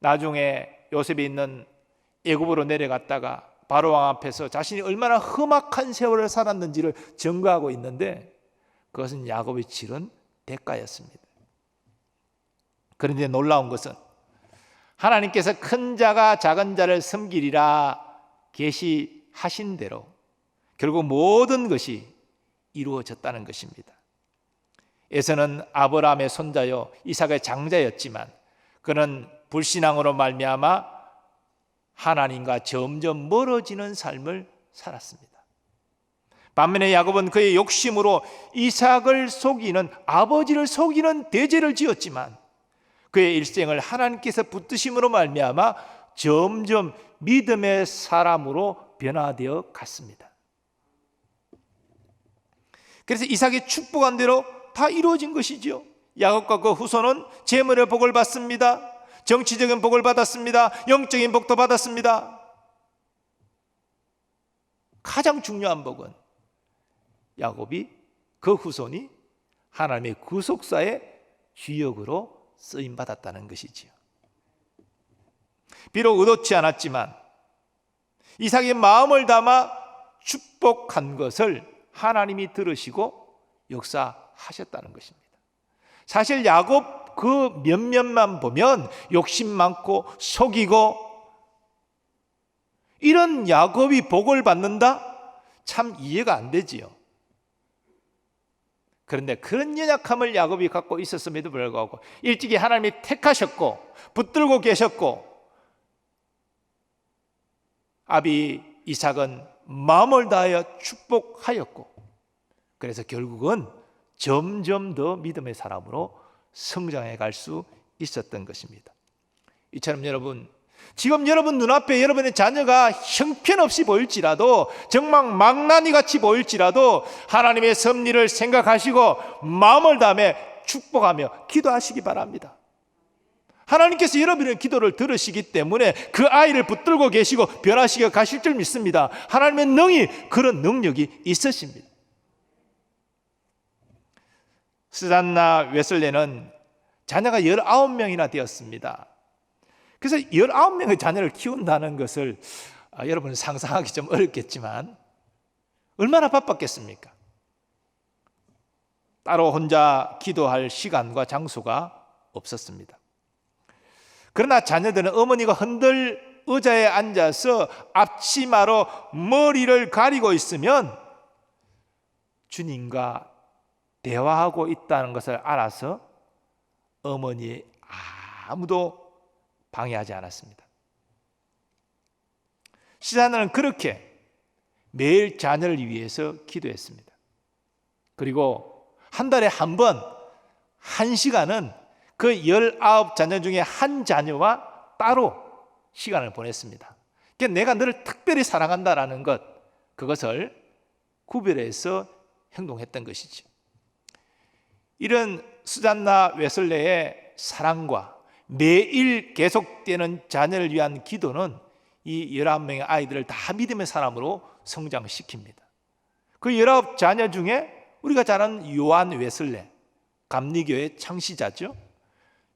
나중에 요셉이 있는 애굽으로 내려갔다가 바로왕 앞에서 자신이 얼마나 험악한 세월을 살았는지를 증거하고 있는데 그것은 야곱이 치른 대가였습니다. 그런데 놀라운 것은 하나님께서 큰 자가 작은 자를 섬기리라 계시하신 대로 결국 모든 것이 이루어졌다는 것입니다. 에서는 아브라함의 손자요 이삭의 장자였지만 그는 불신앙으로 말미암아 하나님과 점점 멀어지는 삶을 살았습니다. 반면에 야곱은 그의 욕심으로 이삭을 속이는, 아버지를 속이는 대죄를 지었지만 그의 일생을 하나님께서 붙드심으로 말미암아 점점 믿음의 사람으로 변화되어 갔습니다. 그래서 이삭이 축복한 대로 다 이루어진 것이죠. 야곱과 그 후손은 재물의 복을 받습니다. 정치적인 복을 받았습니다. 영적인 복도 받았습니다. 가장 중요한 복은 야곱이 그 후손이 하나님의 구속사의 주역으로 쓰임받았다는 것이지요. 비록 의도치 않았지만 이삭의 마음을 담아 축복한 것을 하나님이 들으시고 역사하셨다는 것입니다. 사실 야곱 그 면면만 보면 욕심 많고 속이고 이런 야곱이 복을 받는다? 참 이해가 안 되지요. 그런데 그런 연약함을 야곱이 갖고 있었음에도 불구하고 일찍이 하나님이 택하셨고 붙들고 계셨고 아비 이삭은 마음을 다하여 축복하였고 그래서 결국은 점점 더 믿음의 사람으로 성장해 갈 수 있었던 것입니다. 이처럼 여러분, 지금 여러분 눈앞에 여러분의 자녀가 형편없이 보일지라도 정말 망나니 같이 보일지라도 하나님의 섭리를 생각하시고 마음을 다하며 축복하며 기도하시기 바랍니다. 하나님께서 여러분의 기도를 들으시기 때문에 그 아이를 붙들고 계시고 변화시켜 가실 줄 믿습니다. 하나님의 능히 그런 능력이 있으십니다. 스잔나 웨슬레는 자녀가 19명이나 되었습니다. 그래서 19명의 자녀를 키운다는 것을 여러분 상상하기 좀 어렵겠지만 얼마나 바빴겠습니까? 따로 혼자 기도할 시간과 장소가 없었습니다. 그러나 자녀들은 어머니가 흔들 의자에 앉아서 앞치마로 머리를 가리고 있으면 주님과 대화하고 있다는 것을 알아서 어머니 아무도 방해하지 않았습니다. 시사는 그렇게 매일 자녀를 위해서 기도했습니다. 그리고 한 달에 한 번, 1시간은 그 19자녀 중에 한 자녀와 따로 시간을 보냈습니다. 그러니까 내가 너를 특별히 사랑한다라는 것, 그것을 구별해서 행동했던 것이죠. 이런 수잔나 웨슬레의 사랑과 매일 계속되는 자녀를 위한 기도는 이 19명의 아이들을 다 믿음의 사람으로 성장시킵니다. 그 19자녀 중에 우리가 잘 아는 요한 웨슬레, 감리교의 창시자죠.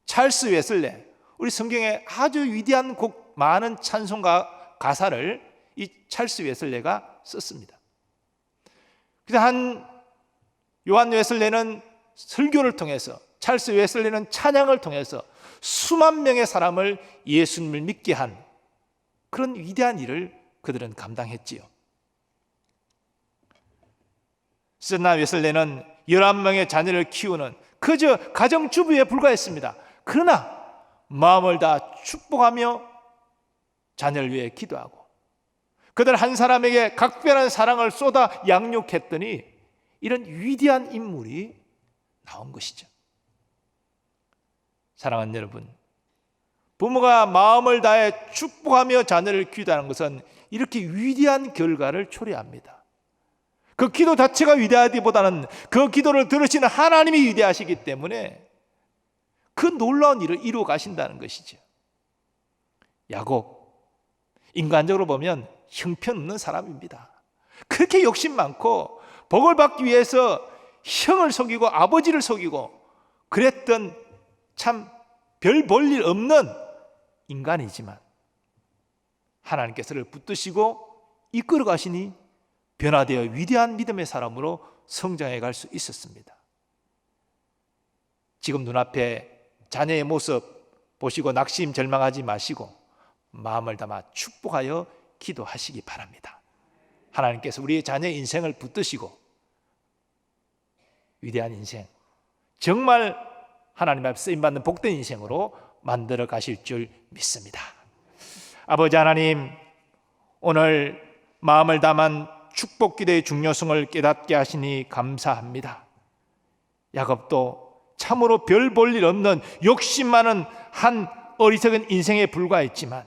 찰스 웨슬레, 우리 성경에 아주 위대한 곡 많은 찬송가 가사를 이 찰스 웨슬레가 썼습니다. 그래서 한 요한 웨슬레는 설교를 통해서, 찰스 웨슬레는 찬양을 통해서 수만 명의 사람을 예수님을 믿게 한 그런 위대한 일을 그들은 감당했지요. 스잔나 웨슬레는 11명의 자녀를 키우는 그저 가정주부에 불과했습니다. 그러나 마음을 다 축복하며 자녀를 위해 기도하고 그들 한 사람에게 각별한 사랑을 쏟아 양육했더니 이런 위대한 인물이 나온 것이죠. 사랑하는 여러분, 부모가 마음을 다해 축복하며 자녀를 기도하는 것은 이렇게 위대한 결과를 초래합니다. 그 기도 자체가 위대하기보다는 그 기도를 들으시는 하나님이 위대하시기 때문에 그 놀라운 일을 이루어 가신다는 것이죠. 야곱, 인간적으로 보면 형편없는 사람입니다. 그렇게 욕심 많고 복을 받기 위해서 형을 속이고 아버지를 속이고 그랬던 참 별 볼 일 없는 인간이지만 하나님께서를 붙드시고 이끌어 가시니 변화되어 위대한 믿음의 사람으로 성장해 갈 수 있었습니다. 지금 눈앞에 자녀의 모습 보시고 낙심 절망하지 마시고 마음을 담아 축복하여 기도하시기 바랍니다. 하나님께서 우리의 자녀의 인생을 붙드시고 위대한 인생, 정말 하나님 앞에 쓰임받는 복된 인생으로 만들어 가실 줄 믿습니다. 아버지 하나님, 오늘 마음을 담은 축복 기도의 중요성을 깨닫게 하시니 감사합니다. 야곱도 참으로 별 볼 일 없는 욕심 많은 한 어리석은 인생에 불과했지만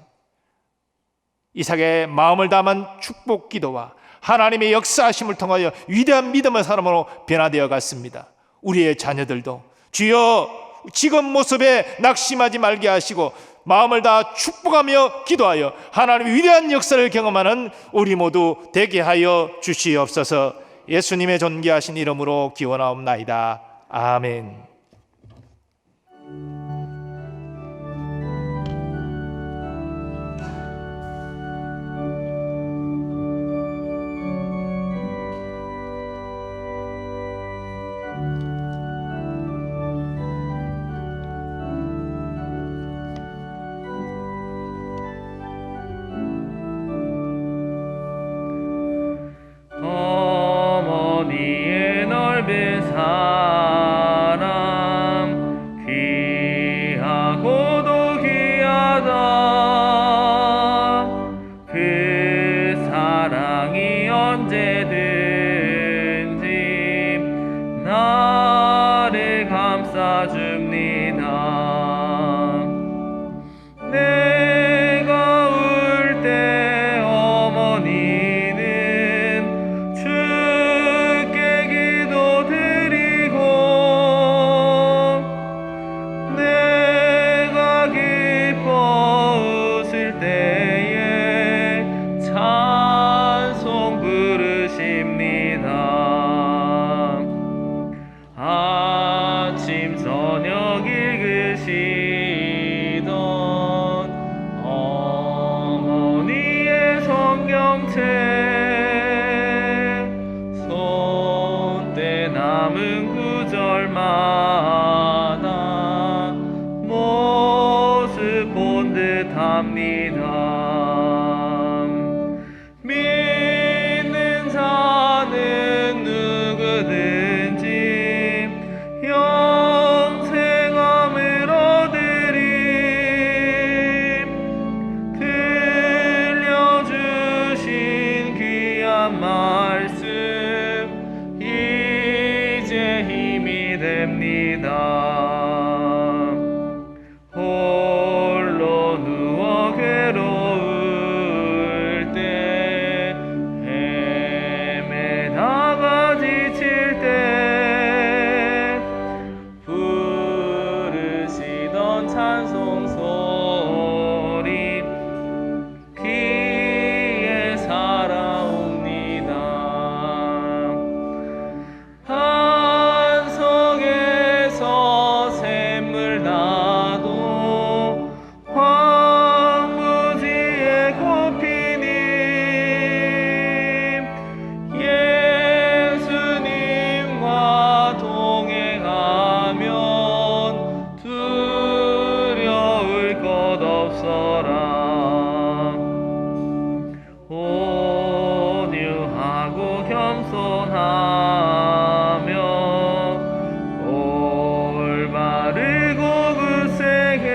이삭의 마음을 담은 축복 기도와 하나님의 역사하심을 통하여 위대한 믿음의 사람으로 변화되어 갔습니다. 우리의 자녀들도 주여 지금 모습에 낙심하지 말게 하시고 마음을 다 축복하며 기도하여 하나님의 위대한 역사를 경험하는 우리 모두 되게 하여 주시옵소서. 예수님의 존귀하신 이름으로 기원하옵나이다. 아멘. 어머니의 넓은 사랑 귀하고도 귀하다. 그 사랑이 언제든지 나를 감싸줍니다. 내가 울 때 어머니는 주께 기도드리고 내가 손때 남은 구절마다 모습 본 듯합니다. 믿는 자는 누구든지 영생함을 얻으리. 들려주신 귀한 말씀 이제 힘이 됩니다. 홀로 누워 괴로울 때 헤매다가 지칠 때 부르시던 찬송 소리 귀에 살아옵니다. 반석에서 샘물 나도 황무지에 꽃피니 예수님과 동행하면 두려울 것 없어라. 온유하고 겸손하며 올바르고 굳세게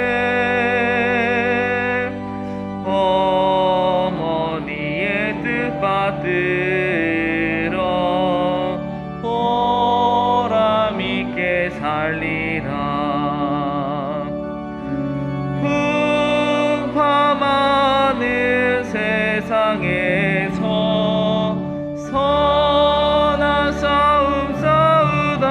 어머니의 뜻 받들어 보람 있게 살리라. 풍파 많은 세상에서 선한 싸움 싸우다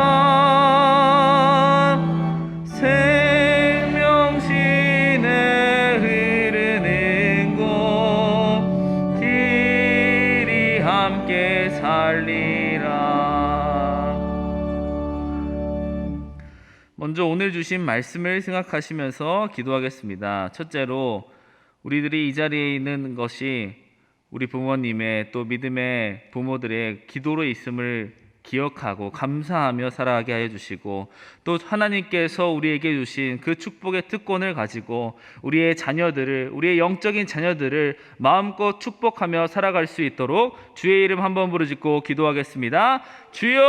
생명신에 흐르는 곳 길이 함께 살리라. 먼저 오늘 주신 말씀을 생각하시면서 기도하겠습니다. 첫째로 우리들이 이 자리에 있는 것이 우리 부모님의 또 믿음의 부모들의 기도로 있음을 기억하고 감사하며 살아가게 하여 주시고, 또 하나님께서 우리에게 주신 그 축복의 특권을 가지고 우리의 자녀들을, 우리의 영적인 자녀들을 마음껏 축복하며 살아갈 수 있도록 주의 이름 한번 부르짖고 기도하겠습니다. 주여!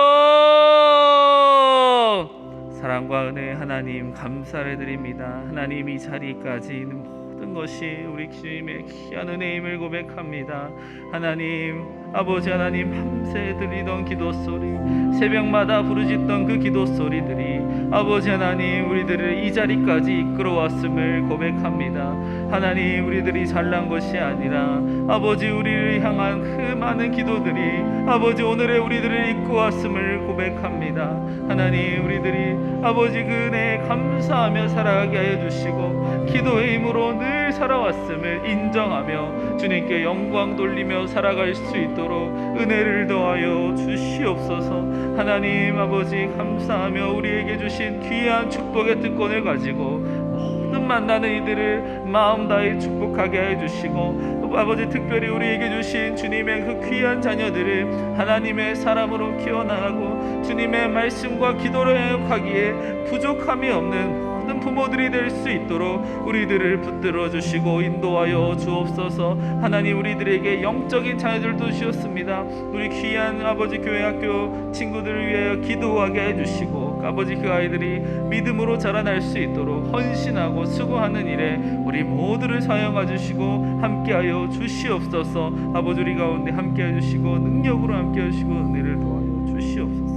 사랑과 은혜 하나님 감사를 드립니다. 하나님 이 자리까지 있는 모든 것이 우리 주님의 귀한 은혜임을 고백합니다. 하나님 아버지 하나님 밤새 들리던 기도소리, 새벽마다 부르짖던 그 기도소리들이 아버지 하나님 우리들을 이 자리까지 이끌어왔음을 고백합니다. 하나님 우리들이 잘난 것이 아니라 아버지 우리를 향한 그 많은 기도들이 아버지 오늘의 우리들을 이끌어왔음을 고백합니다. 하나님 우리들이 아버지 그 은혜에 감사하며 살아가게 하여 주시고 기도의 힘으로 늘 살아왔음을 인정하며 주님께 영광 돌리며 살아갈 수 있도록 은혜를 더하여 주시옵소서. 하나님 아버지 감사하며 우리에게 주신 귀한 축복의 특권을 가지고 모든 만나는 이들을 마음 다해 축복하게 하여 주시고, 또 아버지 특별히 우리에게 주신 주님의 그 귀한 자녀들을 하나님의 사람으로 키워나가고 주님의 말씀과 기도를 행하기에 부족함이 없는 모든 부모들이 될 수 있도록 우리들을 붙들어 주시고 인도하여 주옵소서. 하나님 우리들에게 영적인 자녀들도 주셨습니다. 우리 귀한 아버지 교회 학교 친구들을 위하여 기도하게 해주시고 아버지 그 아이들이 믿음으로 자라날 수 있도록 헌신하고 수고하는 일에 우리 모두를 사용해 주시고 함께하여 주시옵소서. 아버지 우리 가운데 함께해 주시고 능력으로 함께해 주시고 은혜를 더하여 주시옵소서.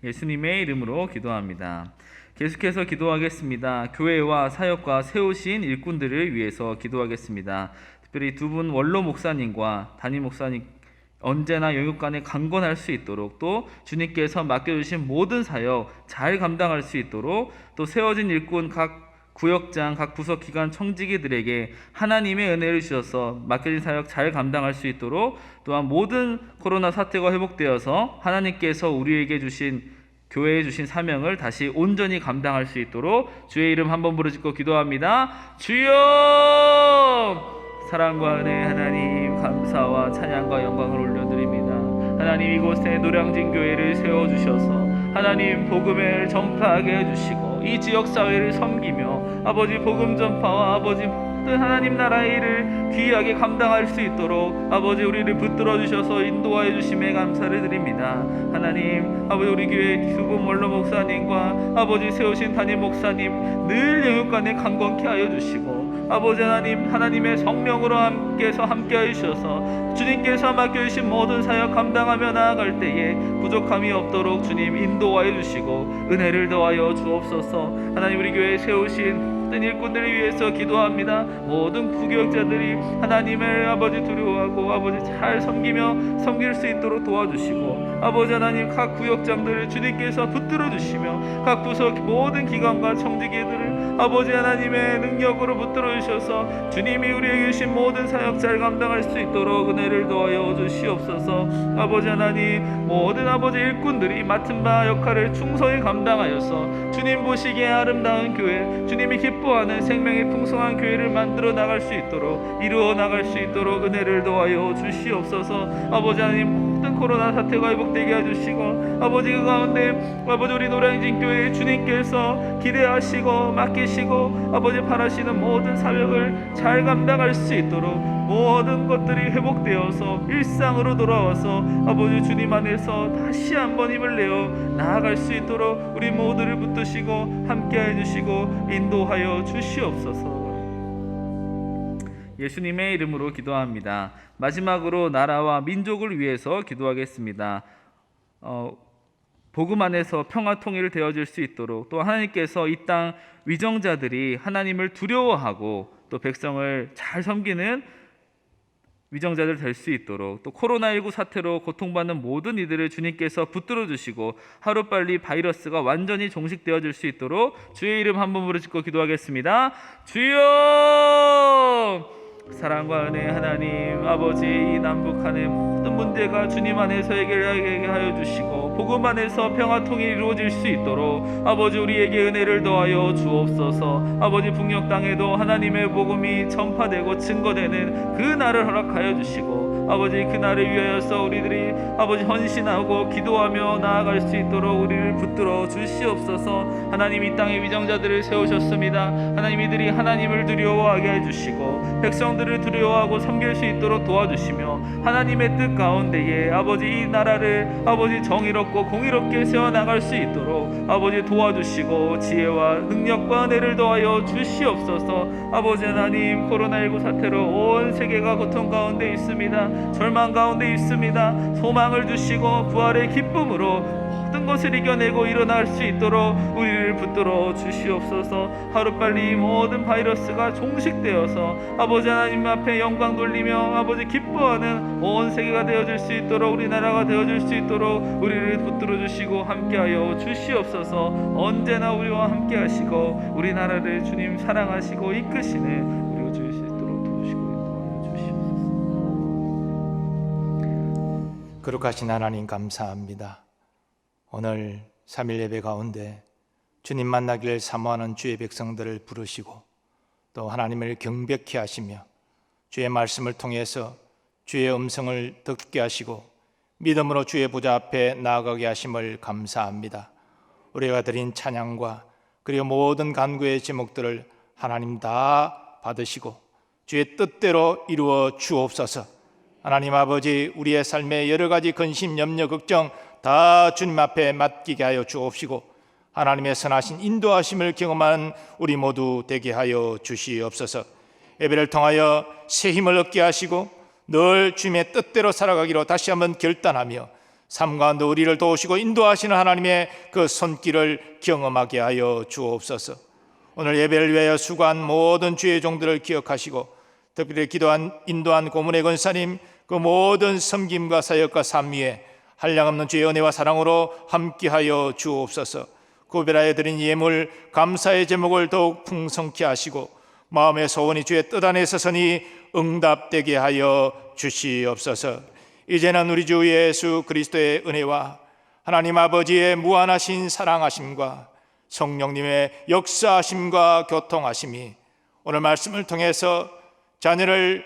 예수님의 이름으로 기도합니다. 계속해서 기도하겠습니다. 교회와 사역과 세우신 일꾼들을 위해서 기도하겠습니다. 특별히 두 분 원로 목사님과 담임 목사님 언제나 영육간에 강건할 수 있도록, 또 주님께서 맡겨주신 모든 사역 잘 감당할 수 있도록, 또 세워진 일꾼 각 구역장, 각 부서 기관 청지기들에게 하나님의 은혜를 주셔서 맡겨진 사역 잘 감당할 수 있도록, 또한 모든 코로나 사태가 회복되어서 하나님께서 우리에게 주신 교회에 주신 사명을 다시 온전히 감당할 수 있도록 주의 이름 한번 부르짖고 기도합니다. 주여! 사랑과 은혜 하나님 감사와 찬양과 영광을 올려드립니다. 하나님 이곳에 노량진 교회를 세워주셔서 하나님 복음을 전파하게 해주시고 이 지역사회를 섬기며 아버지 복음 전파와 아버지 모든 하나님 나라의 일을 귀하게 감당할 수 있도록 아버지 우리를 붙들어 주셔서 인도하여 주심에 감사를 드립니다. 하나님 아버지 우리 교회 수금 원로 목사님과 아버지 세우신 담임 목사님 늘 영육간에 강건케 하여 주시고 아버지 하나님 하나님의 성령으로 함께해서 함께하여 주셔서 주님께서 맡겨주신 모든 사역 감당하며 나아갈 때에 부족함이 없도록 주님 인도하여 주시고 은혜를 더하여 주옵소서. 하나님 우리 교회에 세우신 모든 일꾼들을 위해서 기도합니다. 모든 부교역자들이 하나님을 아버지 두려워하고 아버지 잘 섬기며 섬길 수 있도록 도와주시고 아버지 하나님 각 구역장들을 주님께서 붙들어 주시며 각 부서 모든 기관과 청지기들을 아버지 하나님의 능력으로 붙들어 주셔서 주님이 우리에게 주신 모든 사역 잘 감당할 수 있도록 은혜를 더하여 주시옵소서. 아버지 하나님 모든 아버지 일꾼들이 맡은 바 역할을 충성히 감당하여서 주님 보시기에 아름다운 교회 주님이 기뻐하는 생명의 풍성한 교회를 만들어 나갈 수 있도록 이루어 나갈 수 있도록 은혜를 더하여 주시옵소서. 아버지 하나님 모든 코로나 사태가 회복되게 해주시고 아버지 그 가운데 아버지 우리 노량진 교회 주님께서 기대하시고 맡기시고 아버지 바라시는 모든 사역을 잘 감당할 수 있도록 모든 것들이 회복되어서 일상으로 돌아와서 아버지 주님 안에서 다시 한번 힘을 내어 나아갈 수 있도록 우리 모두를 붙드시고 함께해 주시고 인도하여 주시옵소서. 예수님의 이름으로 기도합니다. 마지막으로 나라와 민족을 위해서 기도하겠습니다. 복음 안에서 평화 통일을 되어질 수 있도록 또 하나님께서 이 땅 위정자들이 하나님을 두려워하고 또 백성을 잘 섬기는 위정자들 될 수 있도록 또 코로나19 사태로 고통받는 모든 이들을 주님께서 붙들어 주시고 하루빨리 바이러스가 완전히 종식되어질 수 있도록 주의 이름 한 번 부르짖고 기도하겠습니다. 주여! 사랑과 은혜 하나님 아버지 이 남북한의 모든 문제가 주님 안에서 해결하게 하여 주시고 복음 안에서 평화 통일이 이루어질 수 있도록 아버지 우리에게 은혜를 더하여 주옵소서. 아버지 북녘 땅에도 하나님의 복음이 전파되고 증거되는 그 날을 허락하여 주시고 아버지 그 날을 위하여서 우리들이 아버지 헌신하고 기도하며 나아갈 수 있도록 우리를 붙들어 주시옵소서. 하나님 이 땅에 위정자들을 세우셨습니다. 하나님 이들이 하나님을 두려워하게 해주시고 백성들을 두려워하고 섬길 수 있도록 도와주시며 하나님의 뜻 가운데에 아버지 이 나라를 아버지 정의롭고 공의롭게 세워나갈 수 있도록 아버지 도와주시고 지혜와 능력과 은혜를 더하여 주시옵소서. 아버지 하나님 코로나19 사태로 온 세계가 고통 가운데 있습니다. 절망 가운데 있습니다. 소망을 주시고 부활의 기쁨으로 모든 것을 이겨내고 일어날 수 있도록 우리를 붙들어 주시옵소서. 하루빨리 모든 바이러스가 종식되어서 아버지 하나님 앞에 영광 돌리며 아버지 기뻐하는 온 세계가 되어질 수 있도록 우리나라가 되어질 수 있도록 우리를 붙들어 주시고 함께하여 주시옵소서. 언제나 우리와 함께하시고 우리나라를 주님 사랑하시고 이끄시는 우리가 주실 수 있도록 도우시고 인도하여 주시옵소서. 거룩하신 하나님 감사합니다. 오늘 3일 예배 가운데 주님 만나기를 사모하는 주의 백성들을 부르시고 또 하나님을 경배케 하시며 주의 말씀을 통해서 주의 음성을 듣게 하시고 믿음으로 주의 보좌 앞에 나아가게 하심을 감사합니다. 우리가 드린 찬양과 그리고 모든 간구의 제목들을 하나님 다 받으시고 주의 뜻대로 이루어 주옵소서. 하나님 아버지 우리의 삶의 여러 가지 근심, 염려, 걱정 다 주님 앞에 맡기게 하여 주옵시고 하나님의 선하신 인도하심을 경험한 우리 모두 되게 하여 주시옵소서. 예배를 통하여 새 힘을 얻게 하시고 늘 주님의 뜻대로 살아가기로 다시 한번 결단하며 삶 가운데 우리를 도우시고 인도하시는 하나님의 그 손길을 경험하게 하여 주옵소서. 오늘 예배를 위하여 수고한 모든 주의 종들을 기억하시고 특별히 기도한 인도한 고문의 권사님 그 모든 섬김과 사역과 삶 위에 한량없는 주의 은혜와 사랑으로 함께하여 주옵소서. 구별하여 드린 예물 감사의 제목을 더욱 풍성케 하시고 마음의 소원이 주의 뜻 안에 서서니 응답되게 하여 주시옵소서. 이제는 우리 주 예수 그리스도의 은혜와 하나님 아버지의 무한하신 사랑하심과 성령님의 역사하심과 교통하심이 오늘 말씀을 통해서 자녀를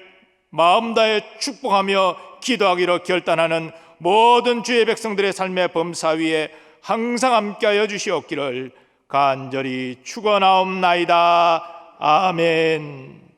마음 다해 축복하며 기도하기로 결단하는 모든 주의 백성들의 삶의 범사 위에 항상 함께하여 주시옵기를 간절히 축원하옵나이다. 아멘.